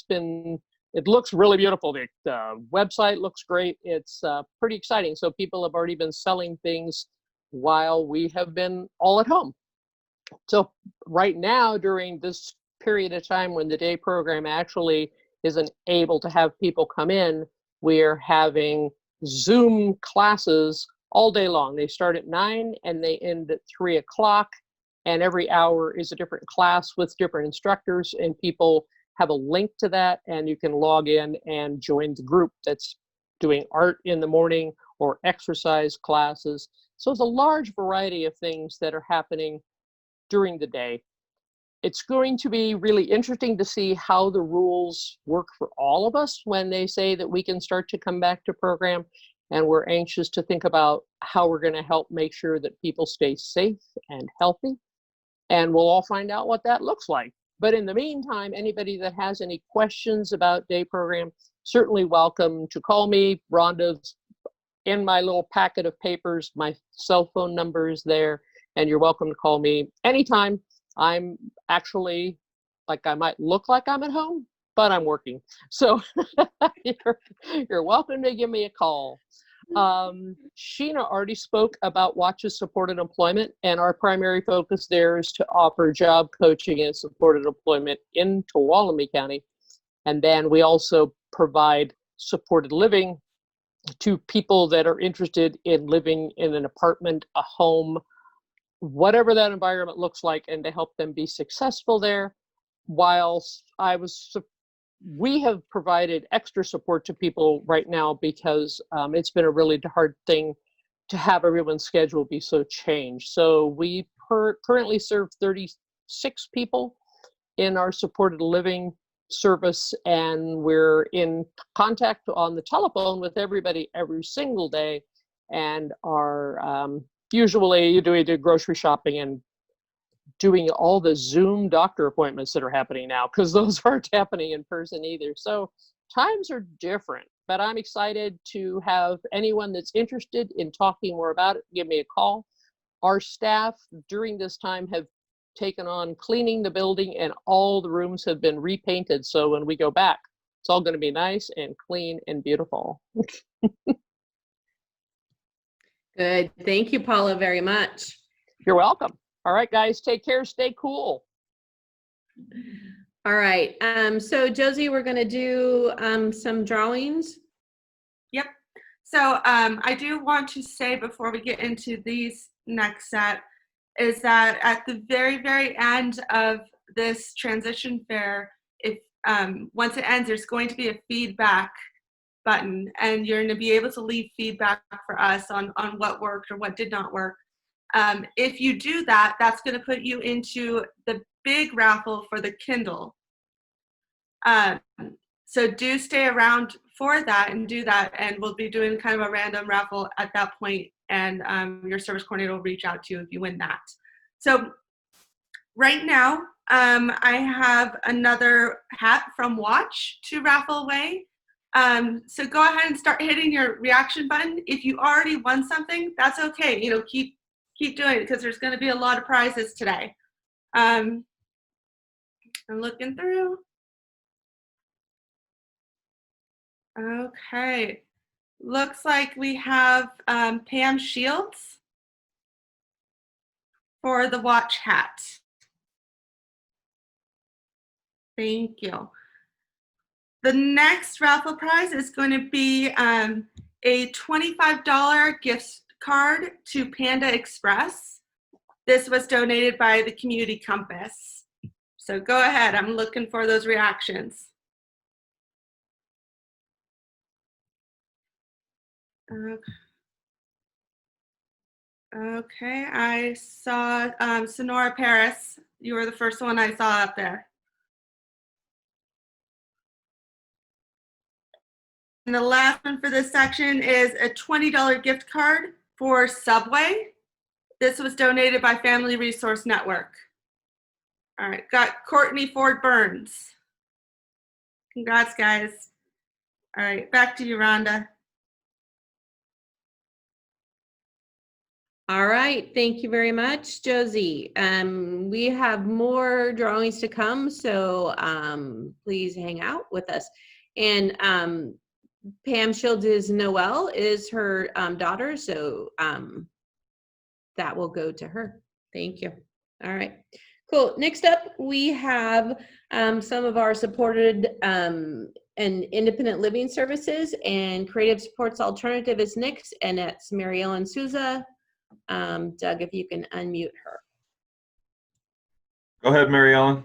it looks really beautiful. The website looks great. It's pretty exciting. So people have already been selling things while we have been all at home. So right now, during this period of time when the day program actually isn't able to have people come in, we're having Zoom classes all day long. They start at 9 and they end at 3 o'clock. And every hour is a different class with different instructors, and people have a link to that, and you can log in and join the group that's doing art in the morning or exercise classes. So it's a large variety of things that are happening during the day. It's going to be really interesting to see how the rules work for all of us when they say that we can start to come back to program. And we're anxious to think about how we're going to help make sure that people stay safe and healthy. And we'll all find out what that looks like. But in the meantime, anybody that has any questions about day program, certainly welcome to call me. Rhonda's in my little packet of papers. My cell phone number is there, and you're welcome to call me anytime. I'm actually, like, I might look like I'm at home, but I'm working. So you're welcome to give me a call. Sheena already spoke about Watch's supported employment, and our primary focus there is to offer job coaching and supported employment in Tuolumne County. And then we also provide supported living to people that are interested in living in an apartment, a home, whatever that environment looks like, and to help them be successful there. Whilst we have provided extra support to people right now because it's been a really hard thing to have everyone's schedule be so changed. So we currently serve 36 people in our supported living service, and we're in contact on the telephone with everybody every single day, and are usually doing grocery shopping and doing all the Zoom doctor appointments that are happening now, because those aren't happening in person either. So times are different, but I'm excited to have anyone that's interested in talking more about it, give me a call. Our staff during this time have taken on cleaning the building, and all the rooms have been repainted. So when we go back, it's all going to be nice and clean and beautiful. Good. Thank you, Paula, very much. You're welcome. All right, guys, take care. Stay cool. All right. So Josie, we're going to do some drawings. Yep. So I do want to say before we get into these next set is that at the very, very end of this transition fair, if once it ends, there's going to be a feedback button, and you're going to be able to leave feedback for us on what worked or what did not work. If you do that, that's going to put you into the big raffle for the Kindle. So do stay around for that and do that, and we'll be doing kind of a random raffle at that point, and your service coordinator will reach out to you if you win that. So right now, I have another hat from Watch to raffle away. So go ahead and start hitting your reaction button. If you already won something, that's okay. You know, keep doing it, because there's going to be a lot of prizes today. I'm looking through. Okay, looks like we have Pam Shields for the Watch hat. Thank you. The next raffle prize is going to be a $25 gift card to Panda Express. This was donated by the Community Compass. So go ahead, I'm looking for those reactions. Okay, I saw Sonora Paris. You were the first one I saw up there. And the last one for this section is a $20 gift card for Subway. This was donated by Family Resource Network. All right, got Courtney Ford Burns. Congrats, guys. All right, back to you, Rhonda. All right, thank you very much, Josie. We have more drawings to come, so please hang out with us. And Pam Shields is Noelle, is her daughter, so that will go to her. Thank you. All right, cool. Next up, we have some of our supported and independent living services, and Creative Supports Alternative is next, and that's Mary Ellen Souza. Doug, if you can unmute her. Go ahead, Mary Ellen.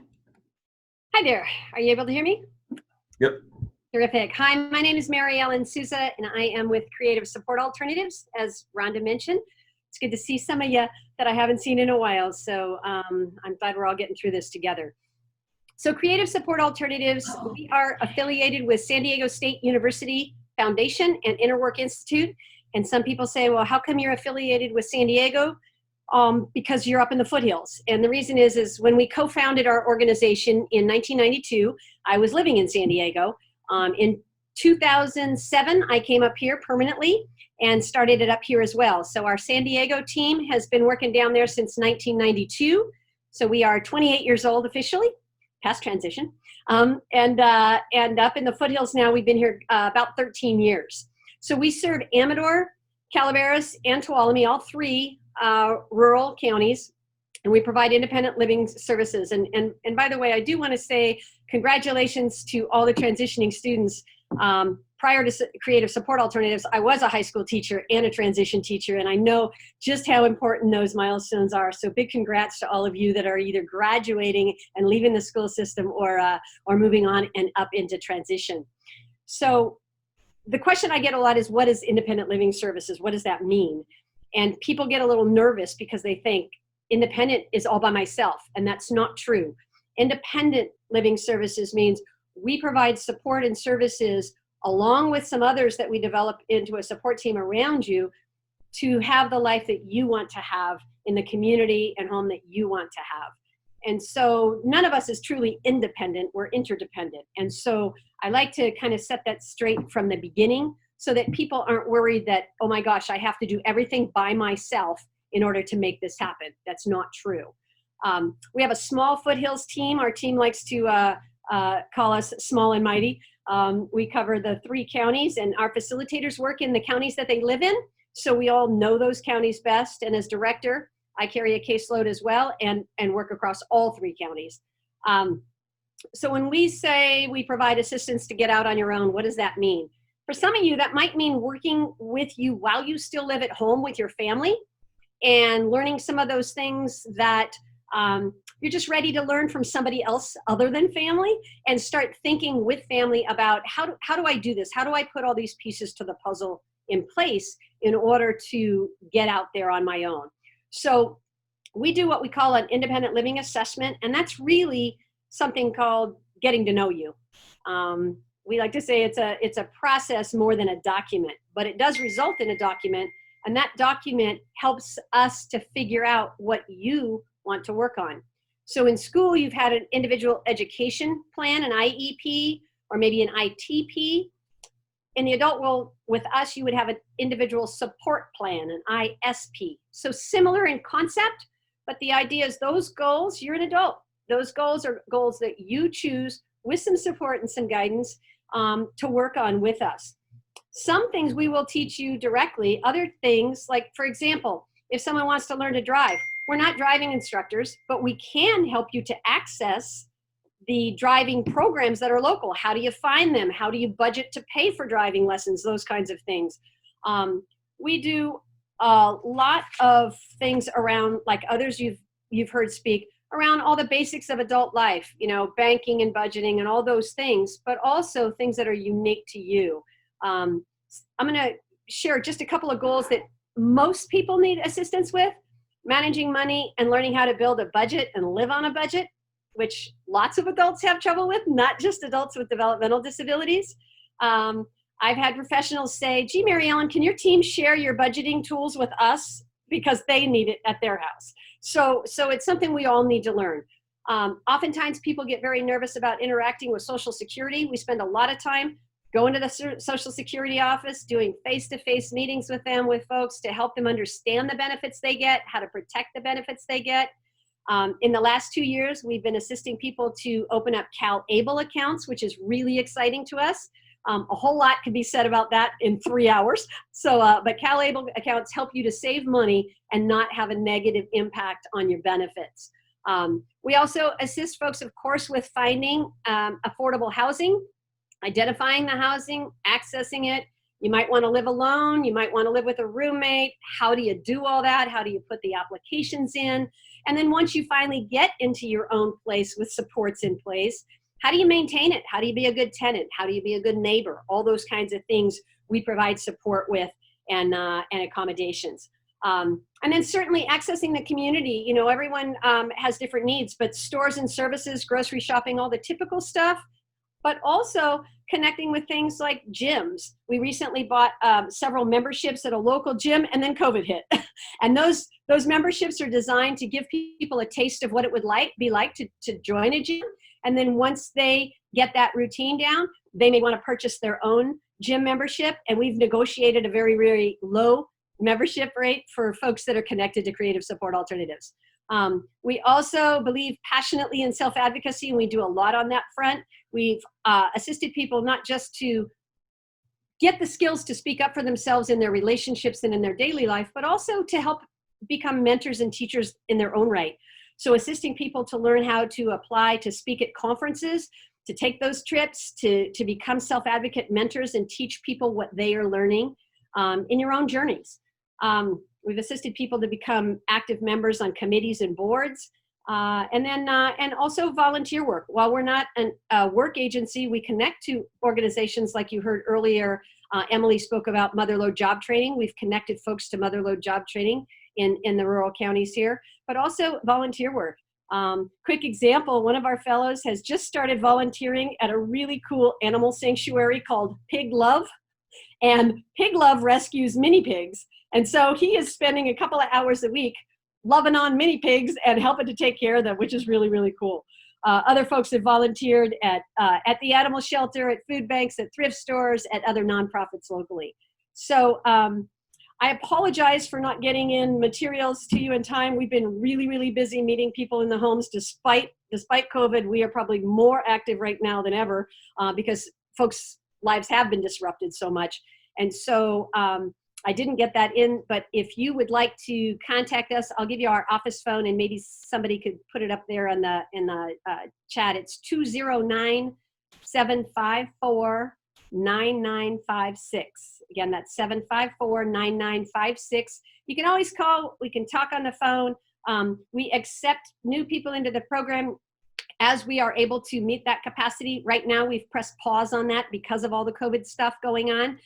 Hi there. Are you able to hear me? Yep. Terrific. Hi, my name is Mary Ellen Souza, and I am with Creative Support Alternatives, as Rhonda mentioned. It's good to see some of you that I haven't seen in a while, so I'm glad we're all getting through this together. So Creative Support Alternatives, we are affiliated with San Diego State University Foundation and Interwork Institute. And some people say, well, how come you're affiliated with San Diego? Because you're up in the foothills. And the reason is when we co-founded our organization in 1992, I was living in San Diego. In 2007, I came up here permanently and started it up here as well. So our San Diego team has been working down there since 1992. So we are 28 years old officially, past transition. And up in the foothills now, we've been here about 13 years. So we serve Amador, Calaveras, and Tuolumne, all three rural counties, and we provide independent living services. And by the way, I do want to say congratulations to all the transitioning students. Prior to Creative Support Alternatives, I was a high school teacher and a transition teacher, and I know just how important those milestones are. So big congrats to all of you that are either graduating and leaving the school system or moving on and up into transition. So the question I get a lot is, what is independent living services? What does that mean? And people get a little nervous because they think independent is all by myself, and that's not true. Independent living services means we provide support and services along with some others that we develop into a support team around you to have the life that you want to have in the community and home that you want to have. And so none of us is truly independent, we're interdependent. And so I like to kind of set that straight from the beginning so that people aren't worried that, oh my gosh, I have to do everything by myself in order to make this happen. That's not true. We have a small foothills team. Our team likes to call us small and mighty. We cover the 3 counties, and our facilitators work in the counties that they live in. So we all know those counties best. And as director, I carry a caseload as well and work across all 3 counties. So when we say we provide assistance to get out on your own, what does that mean? For some of you, that might mean working with you while you still live at home with your family and learning some of those things that you're just ready to learn from somebody else other than family, and start thinking with family about how do I do this? How do I put all these pieces to the puzzle in place in order to get out there on my own? So we do what we call an independent living assessment, and that's really something called getting to know you. We like to say it's a process more than a document, but it does result in a document, and that document helps us to figure out what you want to work on. So in school, you've had an individual education plan, an IEP, or maybe an ITP. In the adult world, with us, you would have an individual support plan, an ISP. So similar in concept, but the idea is those goals, you're an adult. Those goals are goals that you choose with some support and some guidance to work on with us. Some things we will teach you directly, other things, like for example, if someone wants to learn to drive, we're not driving instructors, but we can help you to access the driving programs that are local. How do you find them? How do you budget to pay for driving lessons? Those kinds of things. We do a lot of things around, like others you've heard speak, around all the basics of adult life, you know, banking and budgeting and all those things, but also things that are unique to you. I'm going to share just a couple of goals that most people need assistance with: managing money and learning how to build a budget and live on a budget, which lots of adults have trouble with, not just adults with developmental disabilities. I've had professionals say, gee, Mary Ellen, can your team share your budgeting tools with us? Because they need it at their house. So it's something we all need to learn. Oftentimes people get very nervous about interacting with Social Security. We spend a lot of time going to the Social Security office, doing face-to-face meetings with them, with folks, to help them understand the benefits they get, how to protect the benefits they get. In the last 2 years, we've been assisting people to open up CalAble accounts, which is really exciting to us. A whole lot could be said about that in 3 hours. But CalAble accounts help you to save money and not have a negative impact on your benefits. We also assist folks, of course, with finding affordable housing, identifying the housing, accessing it. You might want to live alone. You might want to live with a roommate. How do you do all that? How do you put the applications in? And then once you finally get into your own place with supports in place, how do you maintain it? How do you be a good tenant? How do you be a good neighbor? All those kinds of things we provide support with and accommodations. And then certainly accessing the community. You know, everyone has different needs, but stores and services, grocery shopping, all the typical stuff, but also connecting with things like gyms. We recently bought several memberships at a local gym, and then COVID hit. And those memberships are designed to give people a taste of what it would be like to join a gym. And then once they get that routine down, they may want to purchase their own gym membership. And we've negotiated a very, very low membership rate for folks that are connected to Creative Support Alternatives. We also believe passionately in self-advocacy, and we do a lot on that front. We've assisted people not just to get the skills to speak up for themselves in their relationships and in their daily life, but also to help become mentors and teachers in their own right. So assisting people to learn how to apply to speak at conferences, to take those trips, to become self-advocate mentors and teach people what they are learning in your own journeys. We've assisted people to become active members on committees and boards, and also volunteer work. While we're not a work agency, we connect to organizations like you heard earlier. Emily spoke about Motherlode job training. We've connected folks to Motherlode job training in the rural counties here, but also volunteer work. Quick example, one of our fellows has just started volunteering at a really cool animal sanctuary called Pig Love, and Pig Love rescues mini pigs. And so he is spending a couple of hours a week loving on mini pigs and helping to take care of them, which is really, really cool. Other folks have volunteered at the animal shelter, at food banks, at thrift stores, at other nonprofits locally. So I apologize for not getting in materials to you in time. We've been really, really busy meeting people in the homes despite COVID. We are probably more active right now than ever because folks' lives have been disrupted so much. And so I didn't get that in, but if you would like to contact us, I'll give you our office phone, and maybe somebody could put it up there in the chat. It's 209-754-9956. Again, that's 754-9956. You can always call. We can talk on the phone. We accept new people into the program as we are able to meet that capacity. Right now, we've pressed pause on that because of all the COVID stuff going on.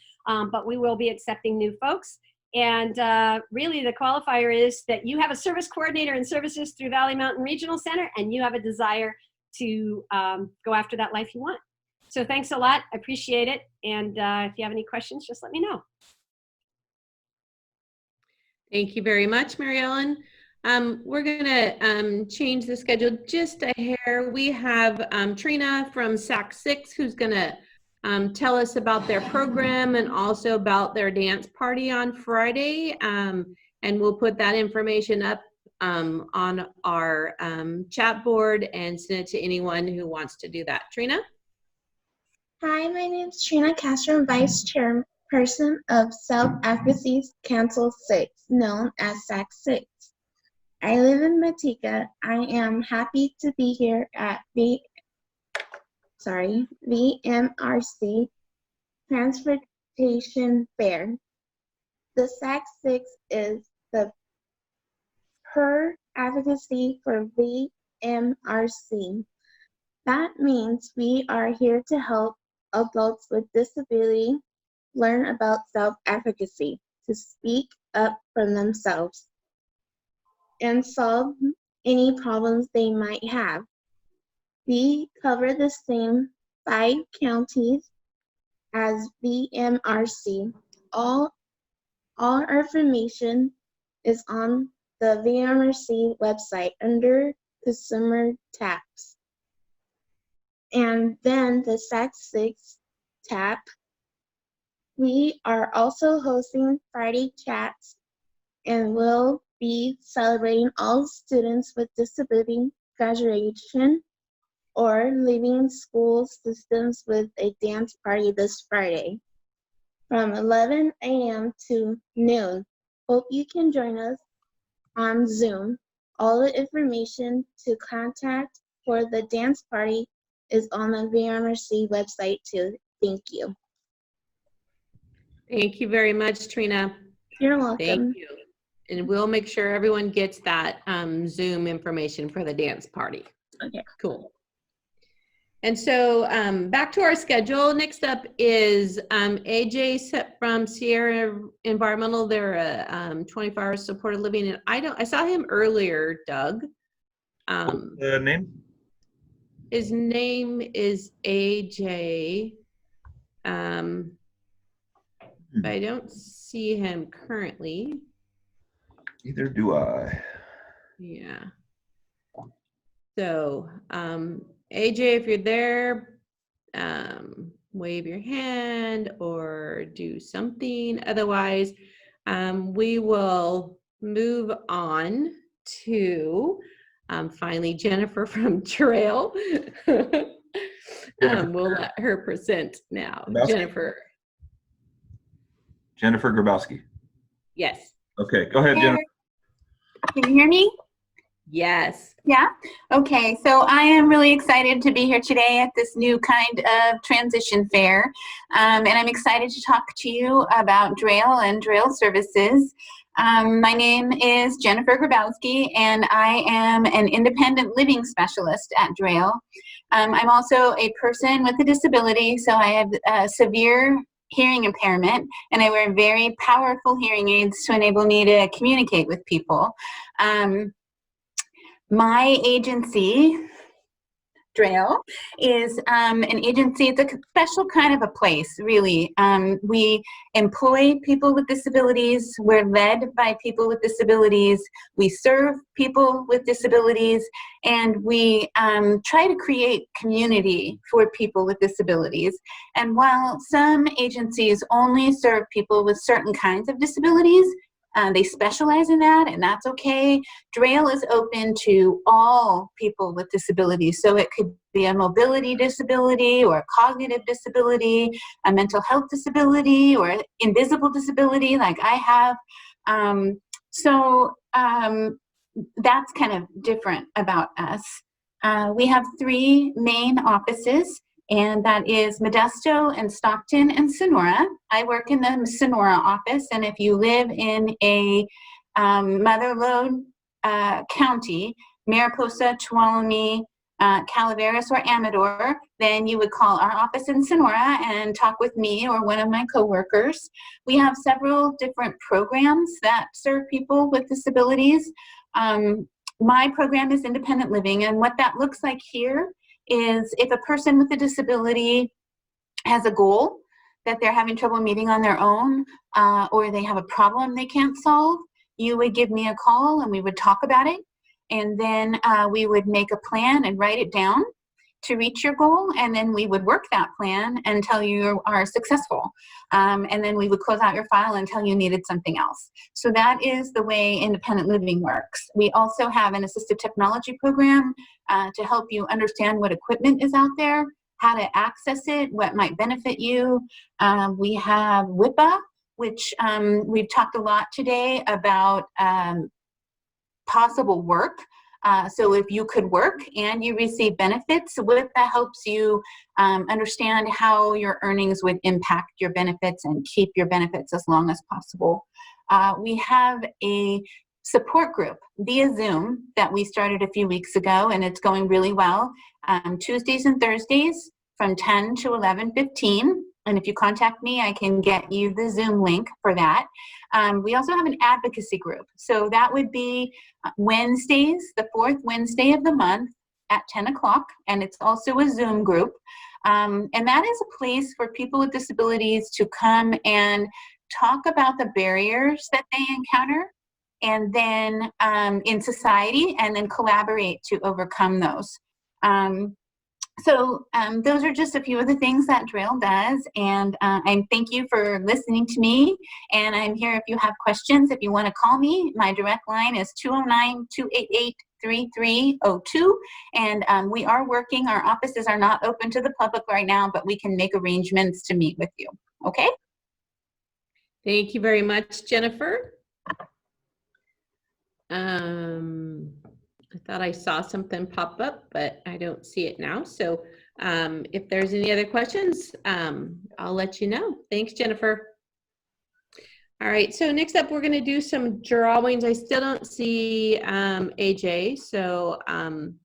But we will be accepting new folks. And really the qualifier is that you have a service coordinator and services through Valley Mountain Regional Center, and you have a desire to go after that life you want. So thanks a lot, I appreciate it. And if you have any questions, just let me know. Thank you very much, Mary Ellen. We're gonna change the schedule just a hair. We have Trina from SAC 6 who's gonna tell us about their program and also about their dance party on Friday. And we'll put that information up on our chat board and send it to anyone who wants to do that. Trina? Hi, my name is Trina Castro, Vice Chairperson of Self-Advocacy Council 6, known as SAC 6. I live in Matika. I am happy to be here at VMRC Transportation Fair. The SAC 6 is the per advocacy for VMRC. That means we are here to help adults with disability learn about self-advocacy, to speak up for themselves and solve any problems they might have. We cover the same 5 counties as VMRC. All our information is on the VMRC website under Consumer tabs. And then the SAC 6 tab. We are also hosting Friday chats and will be celebrating all students with disability graduation or leaving school systems with a dance party this Friday from 11 a.m. to noon. Hope you can join us on Zoom. All the information to contact for the dance party is on the VMRC website too. Thank you. Thank you very much, Trina. You're welcome. Thank you. And we'll make sure everyone gets that Zoom information for the dance party. Okay. Cool. And so back to our schedule. Next up is AJ from Sierra Environmental. They're a 24-hour supported living. And I saw him earlier, Doug. The name? His name is AJ. But I don't see him currently. Neither do I. Yeah. So, AJ, if you're there, wave your hand or do something. Otherwise, we will move on to finally Jennifer from Drail. We'll let her present now. Garbowsky? Jennifer Garbowsky. Yes. Okay, go ahead, Jennifer. Can you hear me? Yes. Yeah? Okay, so I am really excited to be here today at this new kind of transition fair. And I'm excited to talk to you about Drail and Drail services. My name is Jennifer Garbowsky, and I am an independent living specialist at Drail. I'm also a person with a disability, so I have a severe hearing impairment, and I wear very powerful hearing aids to enable me to communicate with people. My agency, Drail, is an agency. It's a special kind of a place, really. We employ people with disabilities. We're led by people with disabilities. We serve people with disabilities, and we try to create community for people with disabilities. And while some agencies only serve people with certain kinds of disabilities, they specialize in that, and that's okay. Drail is open to all people with disabilities. So it could be a mobility disability or a cognitive disability, a mental health disability, or an invisible disability like I have. That's kind of different about us. We have 3 main offices, and that is Modesto and Stockton and Sonora. I work in the Sonora office, and if you live in a mother lode county, Mariposa, Tuolumne, Calaveras, or Amador, then you would call our office in Sonora and talk with me or one of my coworkers. We have several different programs that serve people with disabilities. My program is independent living, and what that looks like here is if a person with a disability has a goal that they're having trouble meeting on their own, or they have a problem they can't solve, you would give me a call and we would talk about it. And then we would make a plan and write it down to reach your goal. And then we would work that plan until you are successful. And then we would close out your file until you needed something else. So that is the way independent living works. We also have an assistive technology program to help you understand what equipment is out there, how to access it, what might benefit you. We have WIPA, which we've talked a lot today about possible work. So if you could work and you receive benefits, WIPA helps you understand how your earnings would impact your benefits and keep your benefits as long as possible. We have a support group via Zoom that we started a few weeks ago, and it's going really well. Tuesdays and Thursdays from 10 to 11:15. And if you contact me, I can get you the Zoom link for that. We also have an advocacy group. So that would be Wednesdays, the 4th Wednesday of the month at 10 o'clock. And it's also a Zoom group. And that is a place for people with disabilities to come and talk about the barriers that they encounter, and then in society, and then collaborate to overcome those. So those are just a few of the things that Drail does, and I thank you for listening to me, and I'm here if you have questions. If you want to call me, my direct line is 209-288-3302, and we are working. Our offices are not open to the public right now, but we can make arrangements to meet with you, okay? Thank you very much, Jennifer. I thought I saw something pop up, but I don't see it now. So if there's any other questions, I'll let you know. Thanks, Jennifer. All right, so next up, we're gonna do some drawings. I still don't see AJ, so.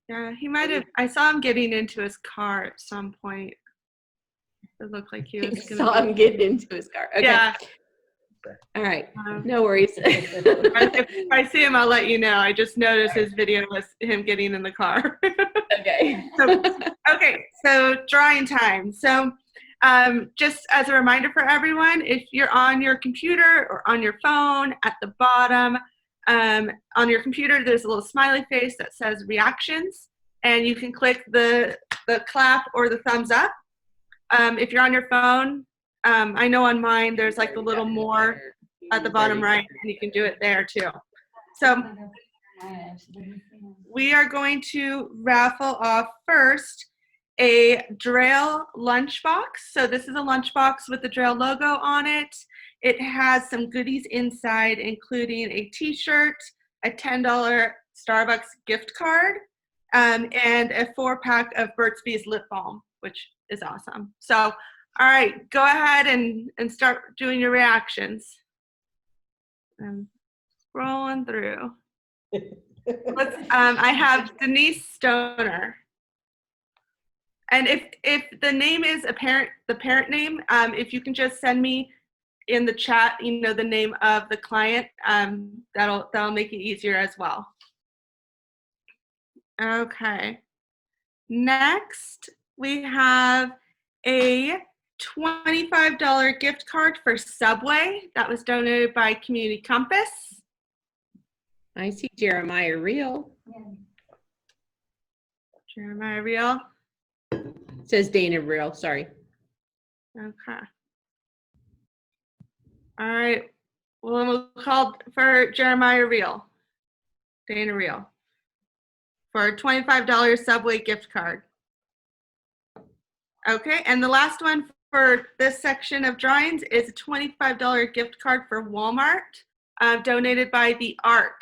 Yeah, he might have, I saw him getting into his car at some point. It looked like he was gonna saw him getting into his car. Okay. Yeah. All right, no worries. If I see him, I'll let you know. I just noticed his video was him getting in the car. Okay. So drawing time. So just as a reminder for everyone, if you're on your computer or on your phone, at the bottom on your computer, there's a little smiley face that says reactions, and you can click the clap or the thumbs up. If you're on your phone, I know on mine there's like the little more at the bottom right, and you can do it there too. So We are going to raffle off first a Drail Lunch Box. So this is a lunch box with the Drail logo on it. It has some goodies inside, including a t-shirt, a $10 Starbucks gift card, and a 4-pack of Burt's Bees lip balm, which is awesome. So, all right, go ahead and start doing your reactions. I'm scrolling through. I have Denise Stoner. And if the name is the parent name, if you can just send me in the chat, the name of the client, that'll make it easier as well. Okay. Next, we have a $25 gift card for Subway that was donated by Community Compass. I see Jeremiah Reel. Jeremiah Reel. It says Dana Reel, sorry. Okay. All right. Well, we'll call for Jeremiah Reel. Dana Reel. For a $25 Subway gift card. Okay, and the last one for this section of drawings is a $25 gift card for Walmart, donated by the ARC.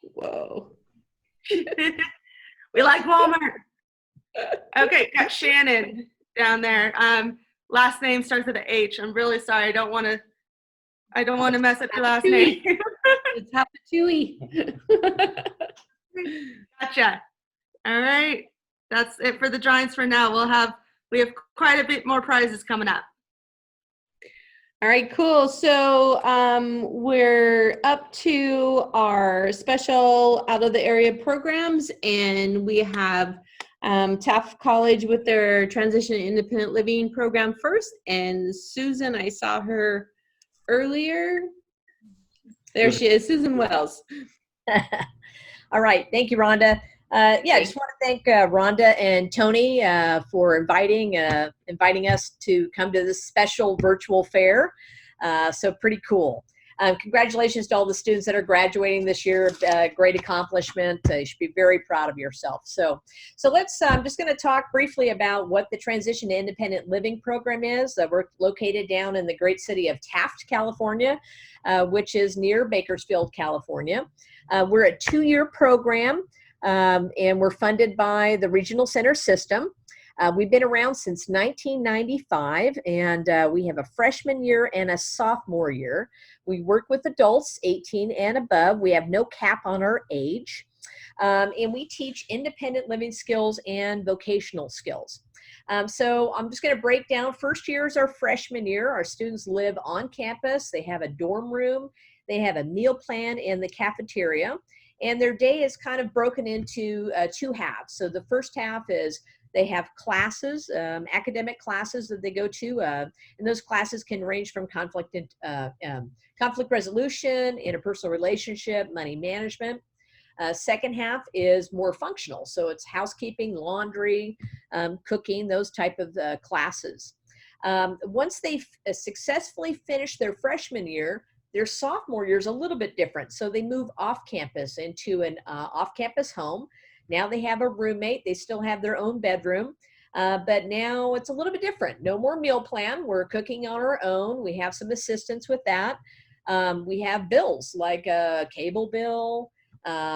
Whoa. We like Walmart. Okay, got Shannon down there. Last name starts with an H. I'm really sorry. I don't want to mess up your last name. It's Hapatui. Gotcha. All right. That's it for the drawings for now. We have quite a bit more prizes coming up. All right, cool. So we're up to our special out of the area programs, and we have Taft College with their Transition to Independent Living program first. And Susan, I saw her earlier. There she is, Susan Wells. All right, thank you, Rhonda. I just want to thank Rhonda and Tony for inviting us to come to this special virtual fair. So pretty cool. Congratulations to all the students that are graduating this year. Great accomplishment. You should be very proud of yourself. So let's, I'm just going to talk briefly about what the Transition to Independent Living program is. We're located down in the great city of Taft, California, which is near Bakersfield, California. We're a 2-year program, and we're funded by the Regional Center System. We've been around since 1995, and we have a freshman year and a sophomore year. We work with adults 18 and above. We have no cap on our age. And we teach independent living skills and vocational skills. So I'm just going to break down. First year is our freshman year. Our students live on campus. They have a dorm room. They have a meal plan in the cafeteria. And their day is kind of broken into 2 halves. So the first half is they have classes, academic classes that they go to, and those classes can range from conflict resolution, interpersonal relationship, money management. Second half is more functional, so it's housekeeping, laundry, cooking, those type of classes. Once they successfully finish their freshman year, their sophomore year is a little bit different. So they move off campus into an off-campus home. Now they have a roommate. They still have their own bedroom, but now it's a little bit different. No more meal plan. We're cooking on our own. We have some assistance with that. We have bills like a cable bill,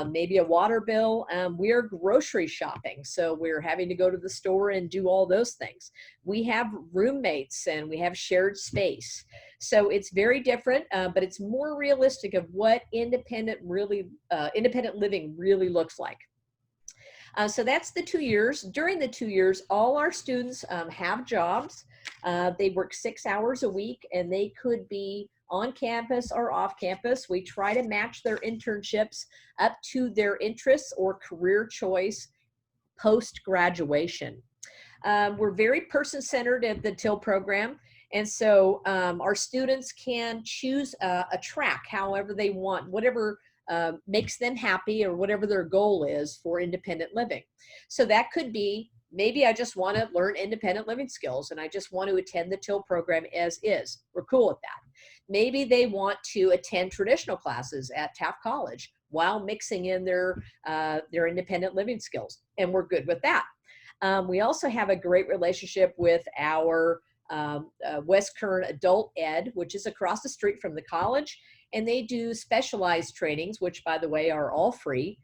maybe a water bill. We are grocery shopping, so we're having to go to the store and do all those things. We have roommates and we have shared space. So it's very different, but it's more realistic of what independent living really looks like. So that's the 2 years. During the 2 years, all our students have jobs. They work 6 hours a week, and they could be on campus or off campus. We try to match their internships up to their interests or career choice post-graduation. We're very person-centered at the TIL program. And so our students can choose a track however they want, whatever makes them happy or whatever their goal is for independent living. So that could be, maybe I just want to learn independent living skills and I just want to attend the TIL program as is. We're cool with that. maybe they want to attend traditional classes at Taft College while mixing in their independent living skills, and we're good with that. We also have a great relationship with our West Kern Adult Ed, which is across the street from the college, and they do specialized trainings, which by the way are all free,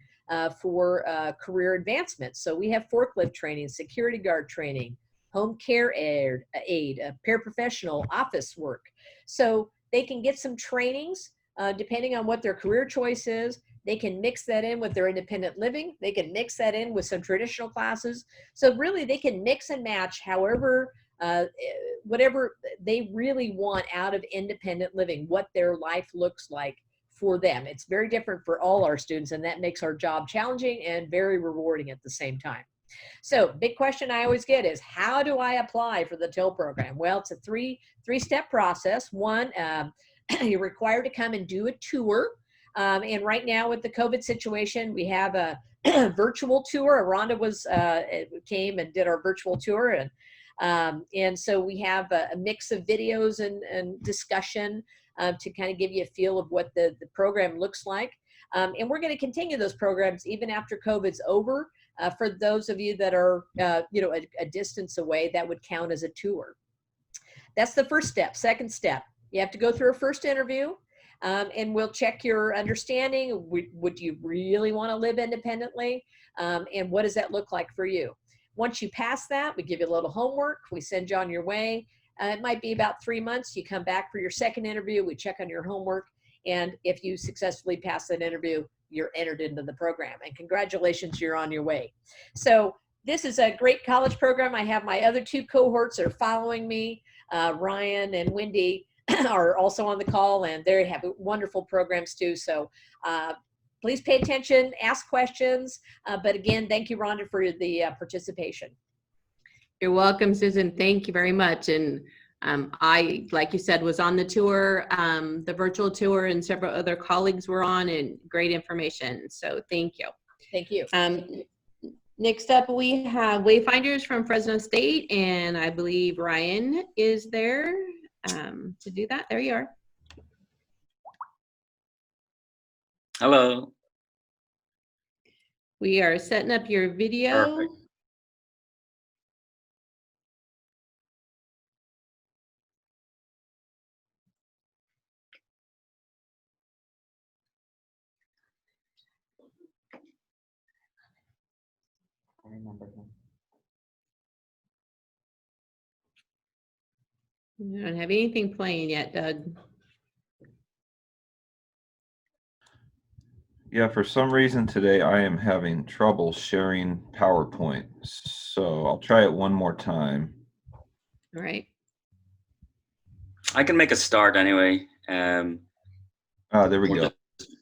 for career advancement. So we have forklift training, security guard training, home care aid, paraprofessional office work. So they can get some trainings depending on what their career choice is. They can mix that in with their independent living. They can mix that in with some traditional classes. So really they can mix and match however, whatever they really want out of independent living, what their life looks like for them. It's very different for all our students, and that makes our job challenging and very rewarding at the same time. So big question I always get is, how do I apply for the TIL program? Well, it's a three-step process. One, you're required to come and do a tour. And right now with the COVID situation, we have a virtual tour. Rhonda came and did our virtual tour. And so we have a mix of videos and discussion to kind of give you a feel of what the program looks like. And we're going to continue those programs even after COVID's over. For those of you that are, a distance away, that would count as a tour. That's the first step. Second step, you have to go through a first interview, and we'll check your understanding. Would you really want to live independently? And what does that look like for you? Once you pass that, we give you a little homework. We send you on your way. It might be about 3 months. You come back for your second interview. We check on your homework. And if you successfully pass that interview, you're entered into the program. And congratulations, you're on your way. So this is a great college program. I have my other two cohorts that are following me. Ryan and Wendy are also on the call, and they have wonderful programs too. So please pay attention, ask questions. But again, thank you, Rhonda, for the participation. You're welcome, Susan. Thank you very much. And I, like you said, was on the tour, the virtual tour, and several other colleagues were on, and great information. So thank you. Thank you. Next up, we have Wayfinders from Fresno State, and I believe Ryan is there to do that. There you are. Hello. We are setting up your video. Perfect. I remember him. We don't have anything playing yet, Doug. Yeah, for some reason today I am having trouble sharing PowerPoint. So I'll try it one more time. All right. I can make a start anyway. There we go.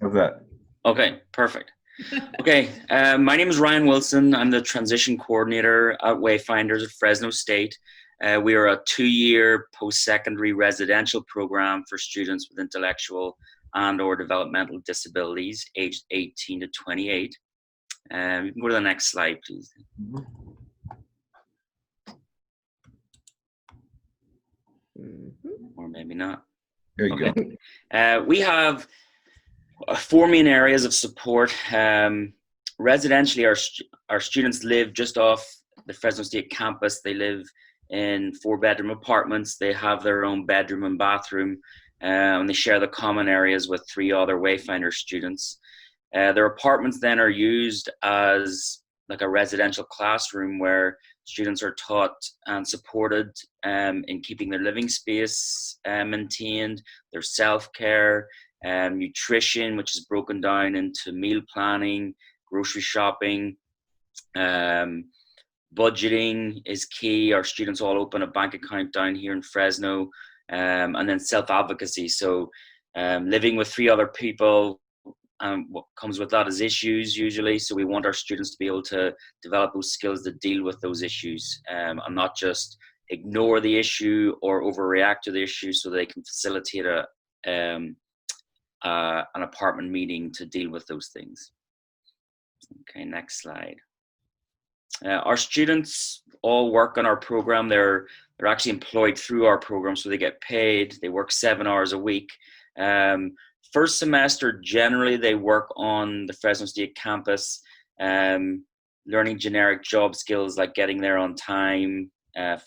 How's that? Okay, perfect. Okay, my name is Ryan Wilson. I'm the transition coordinator at Wayfinders at Fresno State. We are a 2-year post-secondary residential program for students with intellectual and/or developmental disabilities aged 18 to 28. You can go to the next slide, please. Or maybe not. There you go. We have 4 main areas of support. Residentially, our students live just off the Fresno State campus. They live in 4-bedroom apartments. They have their own bedroom and bathroom, and they share the common areas with 3 other Wayfinder students. Their apartments then are used as like a residential classroom where students are taught and supported in keeping their living space maintained, their self-care, nutrition, which is broken down into meal planning, grocery shopping, budgeting is key. Our students all open a bank account down here in Fresno, and then self-advocacy. So living with 3 other people, what comes with that is issues usually. So we want our students to be able to develop those skills to deal with those issues, and not just ignore the issue or overreact to the issue, so they can facilitate an apartment meeting to deal with those things. Okay, next slide. Our students all work on our program. They're actually employed through our program, so they get paid. They work 7 hours a week. First semester, generally, they work on the Fresno State campus, learning generic job skills like getting there on time,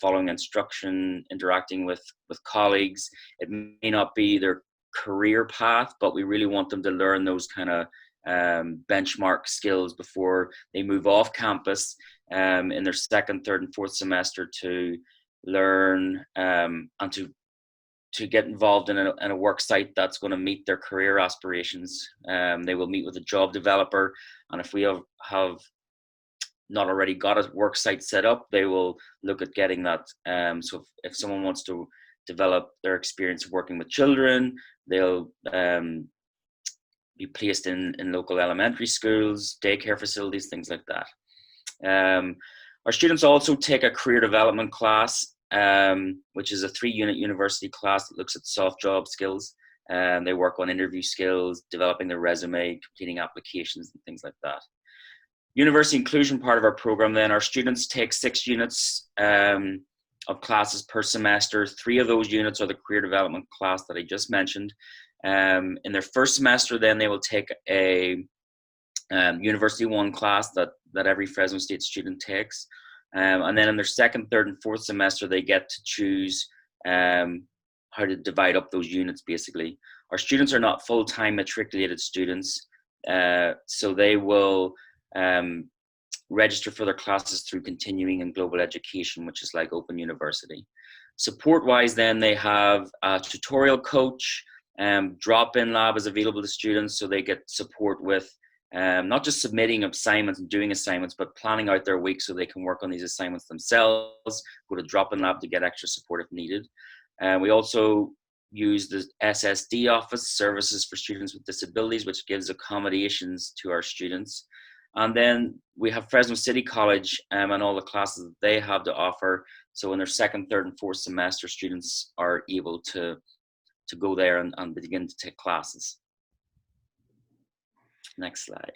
following instruction, interacting with colleagues. It may not be their career path, but we really want them to learn those kind of benchmark skills before they move off campus in their second, third, and fourth semester to learn and to get involved in a work site that's going to meet their career aspirations. They will meet with a job developer, and if we have not already got a work site set up, they will look at getting that. So if someone wants to develop their experience working with children, they'll be placed in local elementary schools, daycare facilities, things like that. Our students also take a career development class, which is a 3-unit university class that looks at soft job skills. They work on interview skills, developing their resume, completing applications, and things like that. University inclusion part of our program, then, our students take 6 units of classes per semester. 3 of those units are the career development class that I just mentioned. In their first semester, then, they will take a University 1 class that every Fresno State student takes. And then in their second, third, and fourth semester, they get to choose how to divide up those units, basically. Our students are not full-time matriculated students, so they will register for their classes through continuing and global education, which is like Open University. Support-wise, then, they have a tutorial coach. Drop-in lab is available to students, so they get support with not just submitting assignments and doing assignments, but planning out their week so they can work on these assignments themselves, go to drop-in lab to get extra support if needed. We also use the SSD office, Services for Students with Disabilities, which gives accommodations to our students. And then we have Fresno City College and all the classes that they have to offer. So in their second, third, and fourth semester, students are able to go there and begin to take classes. Next slide.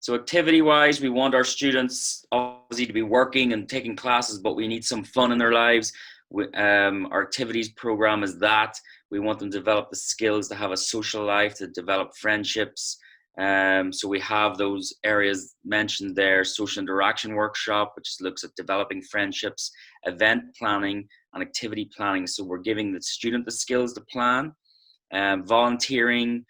So activity-wise, we want our students obviously to be working and taking classes, but we need some fun in their lives. Our activities program is that. We want them to develop the skills to have a social life, to develop friendships. So we have those areas mentioned there: social interaction workshop, which looks at developing friendships, event planning, and activity planning. So we're giving the student the skills to plan. Volunteering,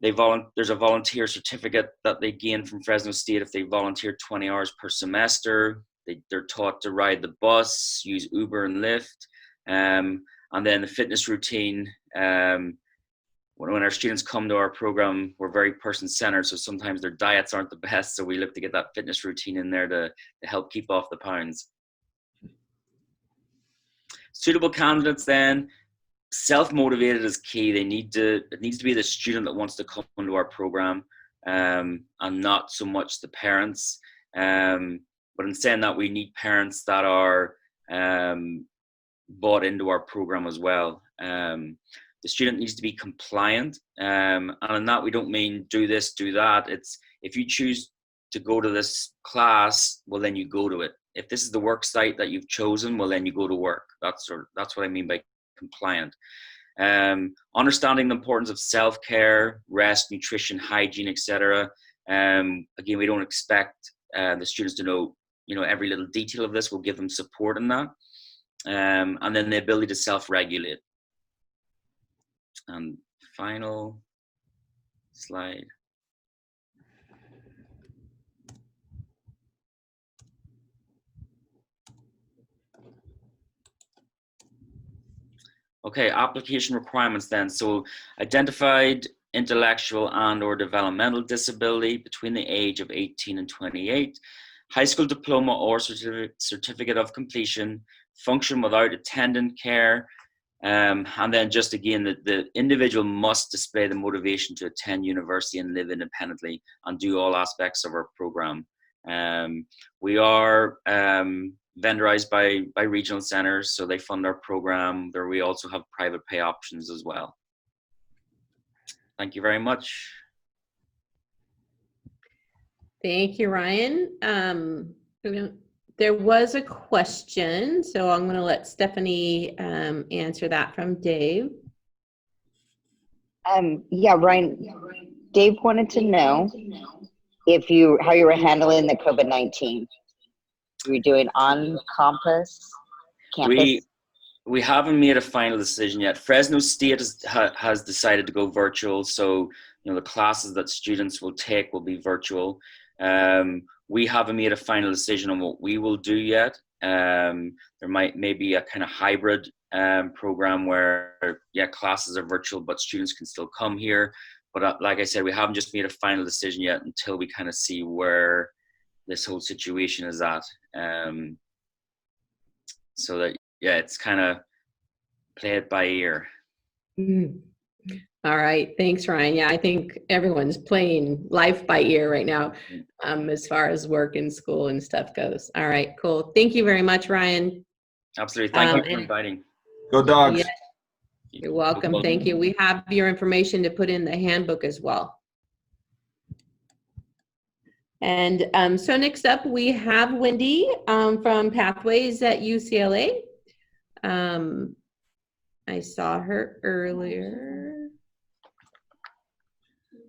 there's a volunteer certificate that they gain from Fresno State if they volunteer 20 hours per semester. They're taught to ride the bus, use Uber and Lyft. And then the fitness routine. When our students come to our program, we're very person-centered, so sometimes their diets aren't the best, so we look to get that fitness routine in there to help keep off the pounds. Suitable candidates, then, self-motivated is key. It needs to be the student that wants to come into our program, and not so much the parents. But in saying that, we need parents that are bought into our program as well. The student needs to be compliant, and in that we don't mean do this, do that. It's if you choose to go to this class, well then you go to it. If this is the work site that you've chosen, well then you go to work. That's what I mean by compliant. Understanding the importance of self-care, rest, nutrition, hygiene, etc. Again, we don't expect the students to know every little detail of this. We'll give them support in that, and then the ability to self-regulate. And final slide. Okay, application requirements then. So identified intellectual and or developmental disability between the age of 18 and 28, high school diploma or certificate of completion, function without attendant care, and then just again, the individual must display the motivation to attend university and live independently and do all aspects of our program. We are vendorized by regional centers, so they fund our program. There we also have private pay options as well. Thank you very much. Thank you, Ryan. There was a question, so I'm going to let Stephanie answer that from Dave. Yeah, Ryan, Dave wanted to know how you were handling the COVID-19. You were doing on campus? We haven't made a final decision yet. Fresno State has decided to go virtual, so the classes that students will take will be virtual. We haven't made a final decision on what we will do yet. There may be a kind of hybrid program where classes are virtual but students can still come here. But like I said, we haven't just made a final decision yet until we kind of see where this whole situation is at. So that it's kind of play it by ear. All right, thanks, Ryan. Yeah, I think everyone's playing life by ear right now, as far as work and school and stuff goes. All right, cool. Thank you very much, Ryan. Absolutely. Thank you for inviting. Go Dogs. Yeah, you're welcome. Thank you. We have your information to put in the handbook as well. And so next up, we have Wendy from Pathways at UCLA. I saw her earlier.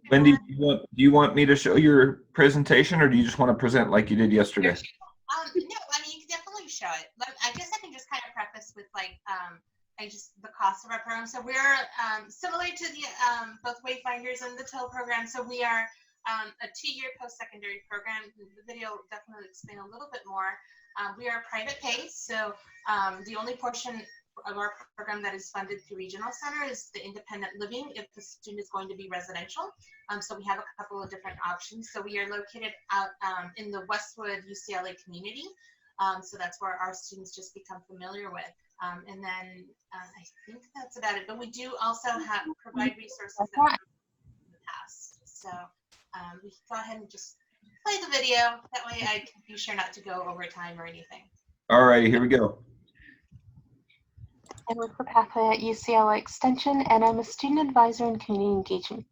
Wendy, do you want me to show your presentation, or do you just want to present like you did yesterday? No, I mean, you can definitely show it. I guess I can just kind of preface with the cost of our program. So we're similar to the both Wayfinders and the TIL program. So we are a 2-year post-secondary program. The video will definitely explain a little bit more. We are private pay, so the only portion of our program that is funded through Regional Center is the independent living if the student is going to be residential. So we have a couple of different options. So we are located out in the Westwood UCLA community. So that's where our students just become familiar with. And then I think that's about it. But we do also provide resources that we have in the past. So we can go ahead and just play the video. That way I can be sure not to go over time or anything. All right, here we go. I work for Pathway at UCLA Extension, and I'm a student advisor in community engagement.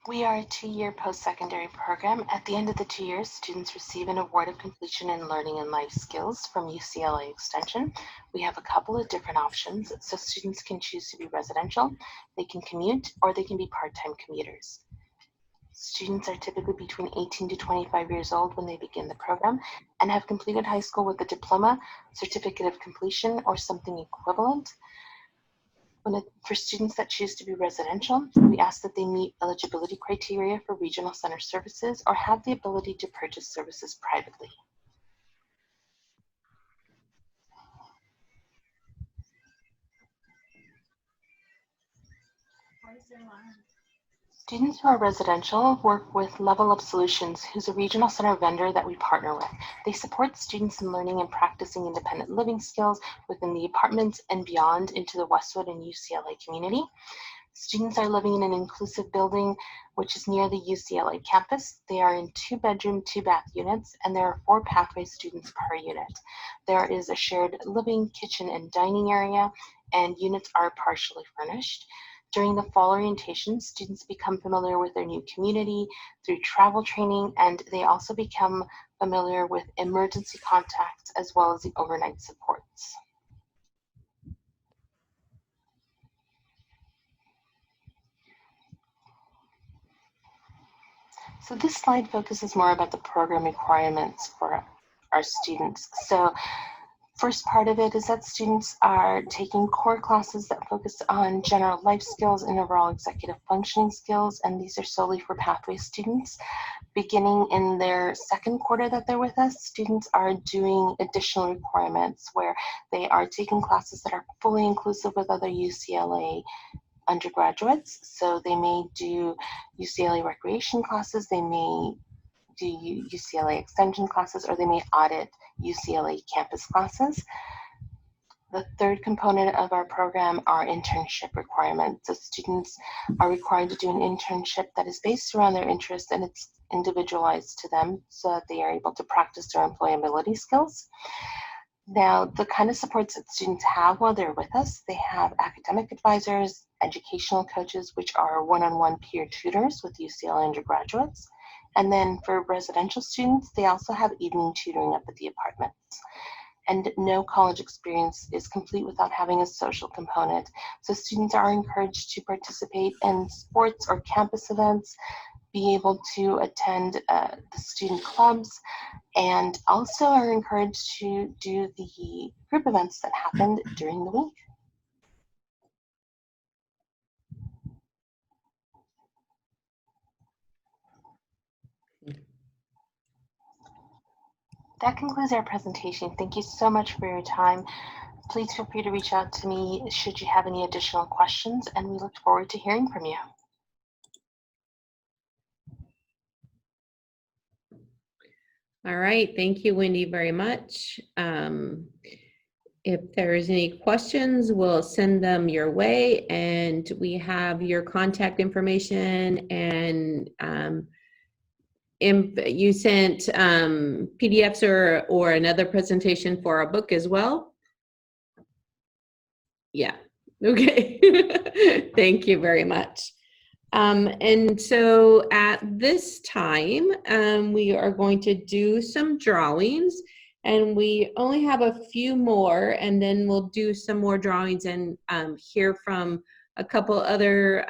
We are a 2-year post-secondary program. At the end of the 2 years, students receive an award of completion in learning and life skills from UCLA Extension. We have a couple of different options, so students can choose to be residential, they can commute, or they can be part-time commuters. Students are typically between 18 to 25 years old when they begin the program and have completed high school with a diploma, certificate of completion, or something equivalent. For students that choose to be residential, we ask that they meet eligibility criteria for Regional Center services or have the ability to purchase services privately. Students who are residential work with Level Up Solutions, who's a Regional Center vendor that we partner with. They support students in learning and practicing independent living skills within the apartments and beyond into the Westwood and UCLA community. Students are living in an inclusive building, which is near the UCLA campus. They are in 2-bedroom, 2-bath units, and there are 4 pathway students per unit. There is a shared living, kitchen, and dining area, and units are partially furnished. During the fall orientation, students become familiar with their new community through travel training, and they also become familiar with emergency contacts as well as the overnight supports. So this slide focuses more about the program requirements for our students. So first part of it is that students are taking core classes that focus on general life skills and overall executive functioning skills, and these are solely for pathway students. Beginning in their second quarter that they're with us, students are doing additional requirements where they are taking classes that are fully inclusive with other UCLA undergraduates. So they may do UCLA recreation classes, they may do UCLA extension classes, or they may audit UCLA campus classes. The third component of our program are internship requirements. So students are required to do an internship that is based around their interests and it's individualized to them so that they are able to practice their employability skills. Now, the kind of supports that students have while they're with us, they have academic advisors, educational coaches, which are one-on-one peer tutors with UCLA undergraduates. And then for residential students, they also have evening tutoring up at the apartments. And no college experience is complete without having a social component. So students are encouraged to participate in sports or campus events, be able to attend the student clubs, and also are encouraged to do the group events that happened during the week. That concludes our presentation. Thank you so much for your time. Please feel free to reach out to me should you have any additional questions, and we look forward to hearing from you. All right, thank you, Wendy, very much. If there's any questions, we'll send them your way, and we have your contact information, and you sent PDFs or another presentation for our book as well? Yeah, okay. Thank you very much. And so at this time, we are going to do some drawings, and we only have a few more, and then we'll do some more drawings and hear from a couple other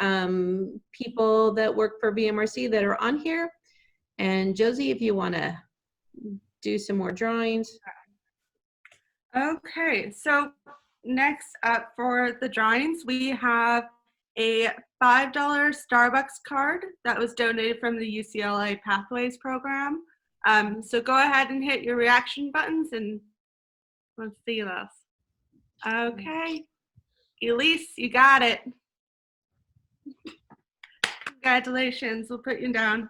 people that work for VMRC that are on here. And Josie, if you want to do some more drawings. Okay, so next up for the drawings, we have a $5 Starbucks card that was donated from the UCLA Pathways program. So go ahead and hit your reaction buttons and let's see this. Okay, Elise, you got it. Congratulations, we'll put you down.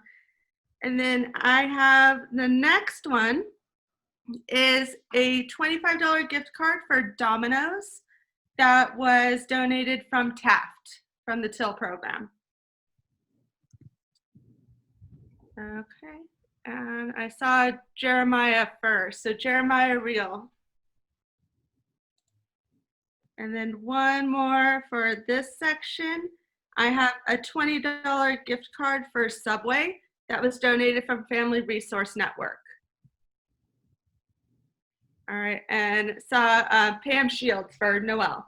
And then I have the next one is a $25 gift card for Domino's that was donated from Taft, from the TIL program. Okay, and I saw Jeremiah first, so Jeremiah Reel. And then one more for this section. I have a $20 gift card for Subway that was donated from Family Resource Network. All right, and saw Pam Shields for Noel.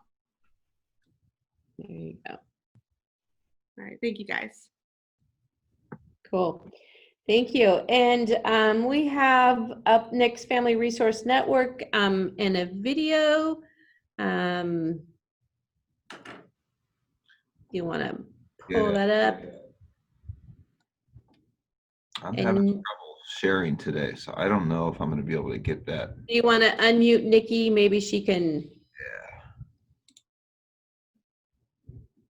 There you go. All right, thank you guys. Cool. Thank you. And we have up next Family Resource Network in a video. You want to pull that up? I'm having trouble sharing today, so I don't know if I'm going to be able to get that. Do you want to unmute Nikki? Maybe she can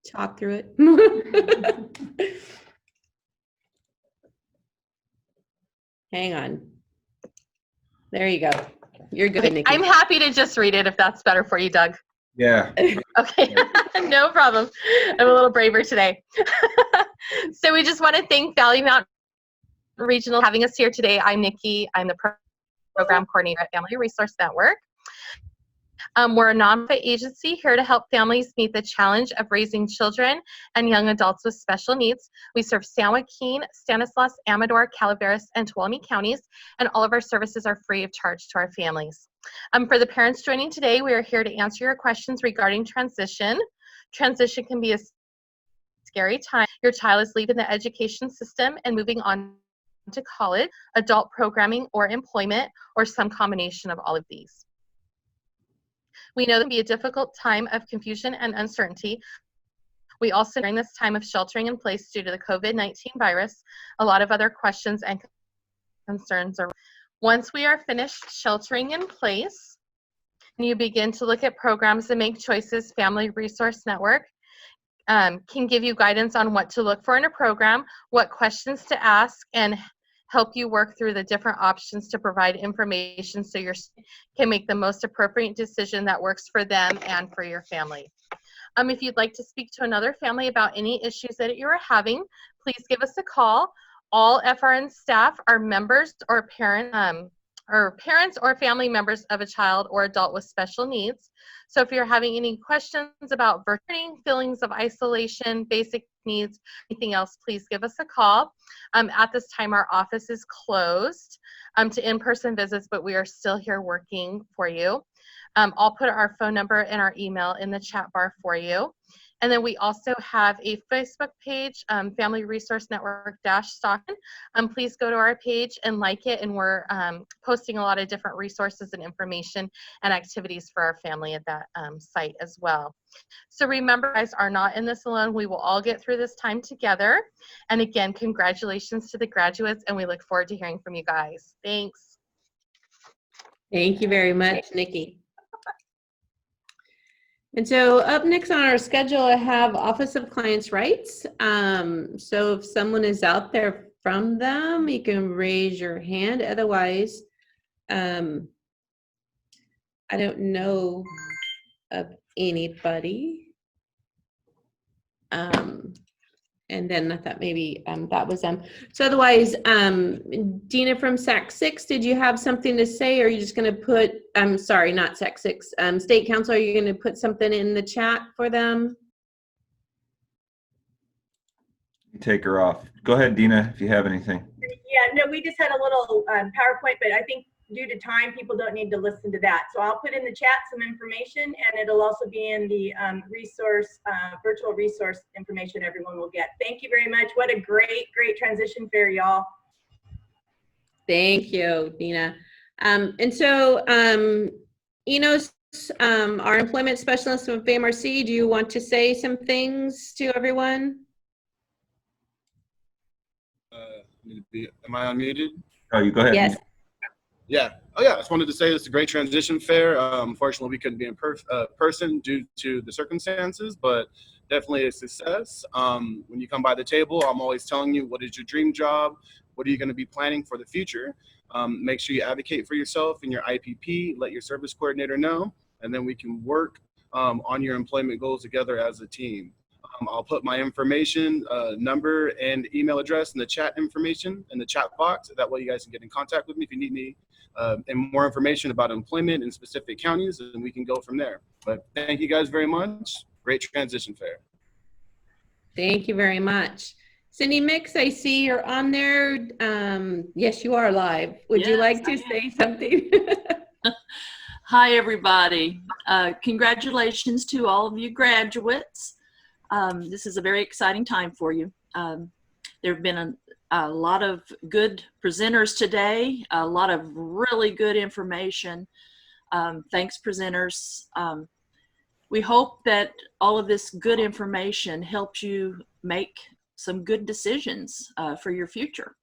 talk through it. Hang on. There you go. You're good, Nikki. I'm happy to just read it if that's better for you, Doug. Yeah. Okay, no problem. I'm a little braver today. So we just want to thank Valley Mountain Regional for having us here today. I'm Nikki. I'm the program coordinator at Family Resource Network. We're a nonprofit agency here to help families meet the challenge of raising children and young adults with special needs. We serve San Joaquin, Stanislaus, Amador, Calaveras, and Tuolumne counties, and all of our services are free of charge to our families. For the parents joining today, we are here to answer your questions regarding transition. Transition can be a scary time. Your child is leaving the education system and moving on to college, adult programming, or employment, or some combination of all of these. We know that it can be a difficult time of confusion and uncertainty. We also, during this time of sheltering in place due to the COVID-19 virus, a lot of other questions and concerns are. Once we are finished sheltering in place, and you begin to look at programs and make choices, Family Resource Network can give you guidance on what to look for in a program, what questions to ask, and help you work through the different options to provide information so you can make the most appropriate decision that works for them and for your family. If you'd like to speak to another family about any issues that you're having, please give us a call. All FRN staff are members or parents or family members of a child or adult with special needs. So if you're having any questions about virtual feelings of isolation, basic needs, anything else, please give us a call. At this time, our office is closed to in-person visits, but we are still here working for you. I'll put our phone number and our email in the chat bar for you. And then we also have a Facebook page, Family Resource Network Stockton. Please go to our page and like it, and we're posting a lot of different resources and information and activities for our family at that site as well. So remember, you guys are not in this alone. We will all get through this time together. And again, congratulations to the graduates, and we look forward to hearing from you guys. Thanks. Thank you very much, Nikki. And so up next on our schedule, I have Office of Clients' Rights. So if someone is out there from them, you can raise your hand. Otherwise, I don't know of anybody. And then I thought maybe that was them. So otherwise, Dina from SAC 6, did you have something to say, or are you just going to put, I'm sorry, not SAC 6, State Council, are you going to put something in the chat for them? Take her off. Go ahead, Dina, if you have anything. Yeah, no, we just had a little PowerPoint, but I think due to time, people don't need to listen to that. So I'll put in the chat some information, and it'll also be in the virtual resource information everyone will get. Thank you very much. What a great transition fair, y'all. Thank you, Dina. And so, Enos, our employment specialist with VMRC, do you want to say some things to everyone? Am I unmuted? Oh, you go ahead. Yes. Yeah. Oh, yeah. I just wanted to say it's a great transition fair. Unfortunately, we couldn't be in person due to the circumstances, but definitely a success. When you come by the table, I'm always telling you, what is your dream job? What are you going to be planning for the future? Make sure you advocate for yourself in your IPP. Let your service coordinator know, and then we can work on your employment goals together as a team. I'll put my information, number, and email address in the chat information in the chat box. That way you guys can get in contact with me if you need me and more information about employment in specific counties, and we can go from there. But thank you guys very much. Great transition fair. Thank you very much. Cindy Mix, I see you're on there. Yes, you are live. Would you like to say something? Hi, everybody. Congratulations to all of you graduates. This is a very exciting time for you. There have been a lot of good presenters today, a lot of really good information. Thanks, presenters. We hope that all of this good information helps you make some good decisions for your future.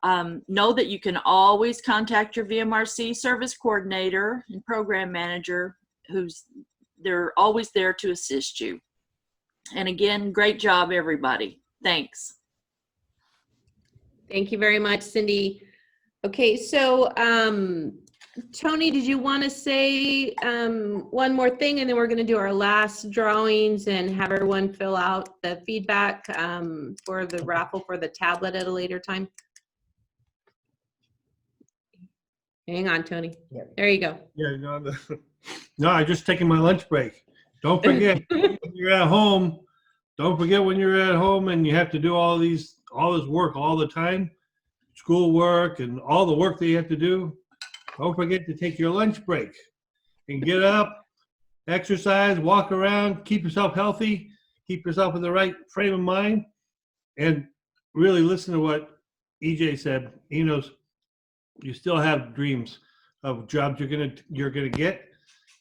Know that you can always contact your VMRC service coordinator and program manager, they're always there to assist you. And again, great job, everybody. Thanks. Thank you very much, Cindy. Okay, so Tony, did you want to say one more thing, and then we're going to do our last drawings and have everyone fill out the feedback for the raffle for the tablet at a later time? Hang on, Tony. There you go. Yeah, no, I'm just taking my lunch break. Don't forget when you're at home. Don't forget when you're at home and you have to do all this work all the time, school work and all the work that you have to do. Don't forget to take your lunch break and get up, exercise, walk around, keep yourself healthy, keep yourself in the right frame of mind, and really listen to what EJ said. He knows you still have dreams of jobs you're gonna get,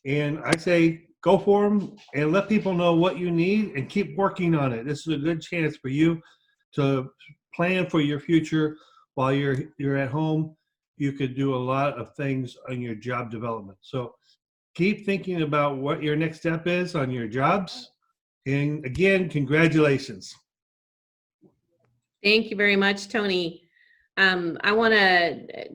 and I say go for them and let people know what you need and keep working on it. This is a good chance for you to plan for your future while you're at home. You could do a lot of things on your job development. So keep thinking about what your next step is on your jobs. And again, congratulations. Thank you very much, Tony. I want to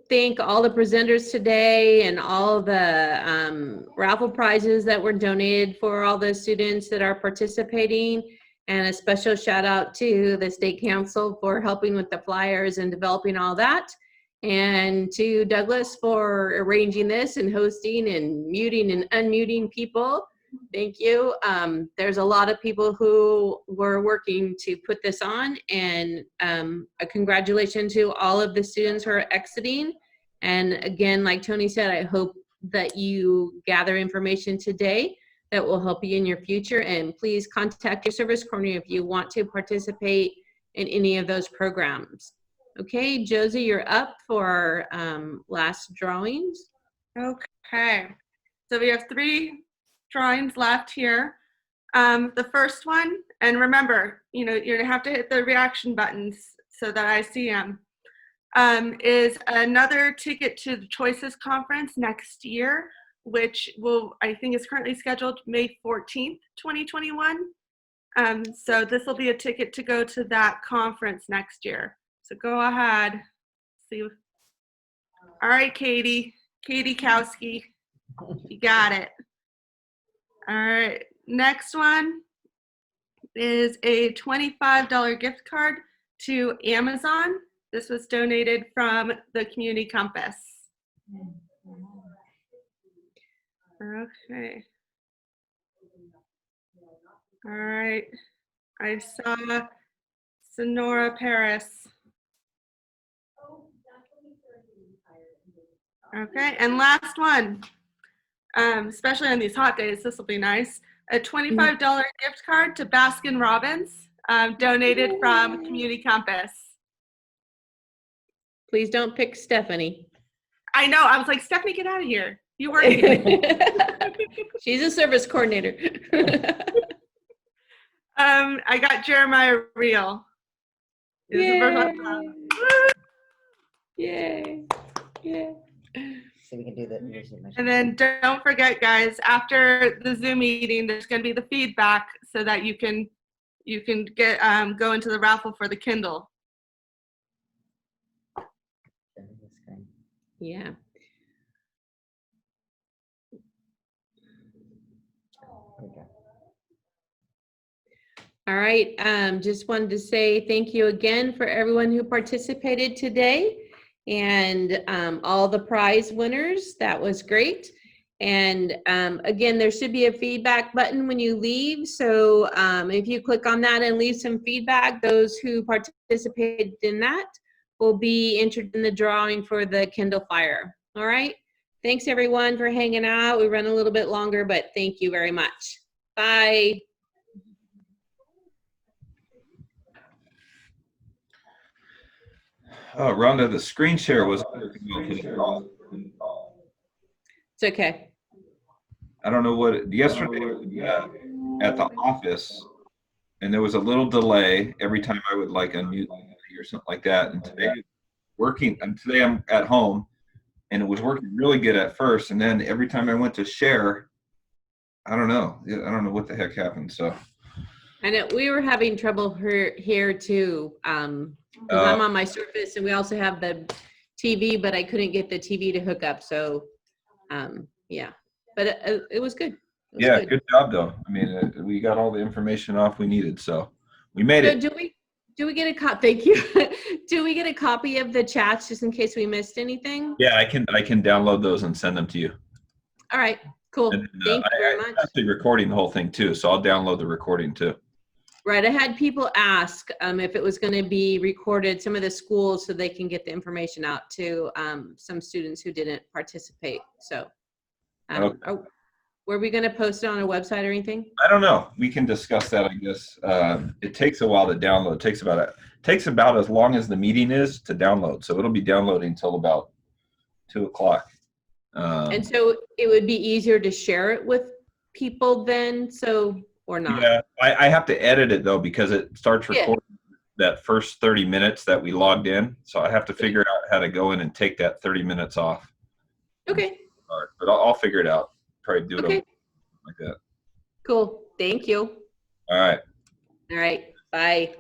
thank all the presenters today and all the raffle prizes that were donated for all the students that are participating. And a special shout out to the State Council for helping with the flyers and developing all that. And to Douglas for arranging this and hosting and muting and unmuting people. Thank you. There's a lot of people who were working to put this on, and a congratulations to all of the students who are exiting. And again, like Tony said, I hope that you gather information today that will help you in your future. And please contact your service coordinator if you want to participate in any of those programs. Okay, Josie, you're up for last drawings. Okay, so we have 3 drawings left here. The first one, and remember, you're gonna have to hit the reaction buttons so that I see them, is another ticket to the Choices Conference next year, which I think is currently scheduled May 14th, 2021. So this will be a ticket to go to that conference next year. So go ahead, see. All right, Katie Kowski, you got it. All right, next one is a $25 gift card to Amazon. This was donated from the Community Compass. Okay. All right, I saw Sonora Paris. Okay, and last one, especially on these hot days, this will be nice. A $25 gift card to Baskin Robbins, donated from Community Compass. Please don't pick Stephanie. I know, I was like, Stephanie, get out of here. You work here. She's a service coordinator. I got Jeremiah Reel. Yay. Yay. Yeah. So we can do that. And then don't forget, guys, after the Zoom meeting, there's going to be the feedback so that you can get go into the raffle for the Kindle. Yeah. All right, just wanted to say thank you again for everyone who participated today, and all the prize winners. That was great. And again, there should be a feedback button when you leave. So if you click on that and leave some feedback, those who participated in that will be entered in the drawing for the Kindle Fire. All right. Thanks everyone for hanging out. We ran a little bit longer, but thank you very much. Bye. Oh, Rhonda, the screen share was. It's okay. I don't know what yesterday at the office, and there was a little delay every time I would like unmute or something like that. And today today I'm at home, and it was working really good at first, and then every time I went to share, I don't know what the heck happened. So. And we were having trouble here too. Because I'm on my Surface, and we also have the TV, but I couldn't get the TV to hook up. So, yeah, but it was good. Good job though. I mean, we got all the information off we needed, so we made it. Do we get a copy? Thank you. Do we get a copy of the chats just in case we missed anything? Yeah, I can download those and send them to you. All right, cool. Thank you very much. I'm actually recording the whole thing too, so I'll download the recording too. Right, I had people ask if it was going to be recorded, some of the schools, so they can get the information out to some students who didn't participate. So, were we going to post it on a website or anything? I don't know. We can discuss that, I guess. It takes a while to download. It takes about as long as the meeting is to download. So it'll be downloading until about 2 o'clock. And so it would be easier to share it with people then, or not? Yeah, I have to edit it though, because it starts recording that first 30 minutes that we logged in. So I have to figure out how to go in and take that 30 minutes off. Okay. But I'll figure it out. Probably do it like that. Cool. Thank you. All right. All right. Bye.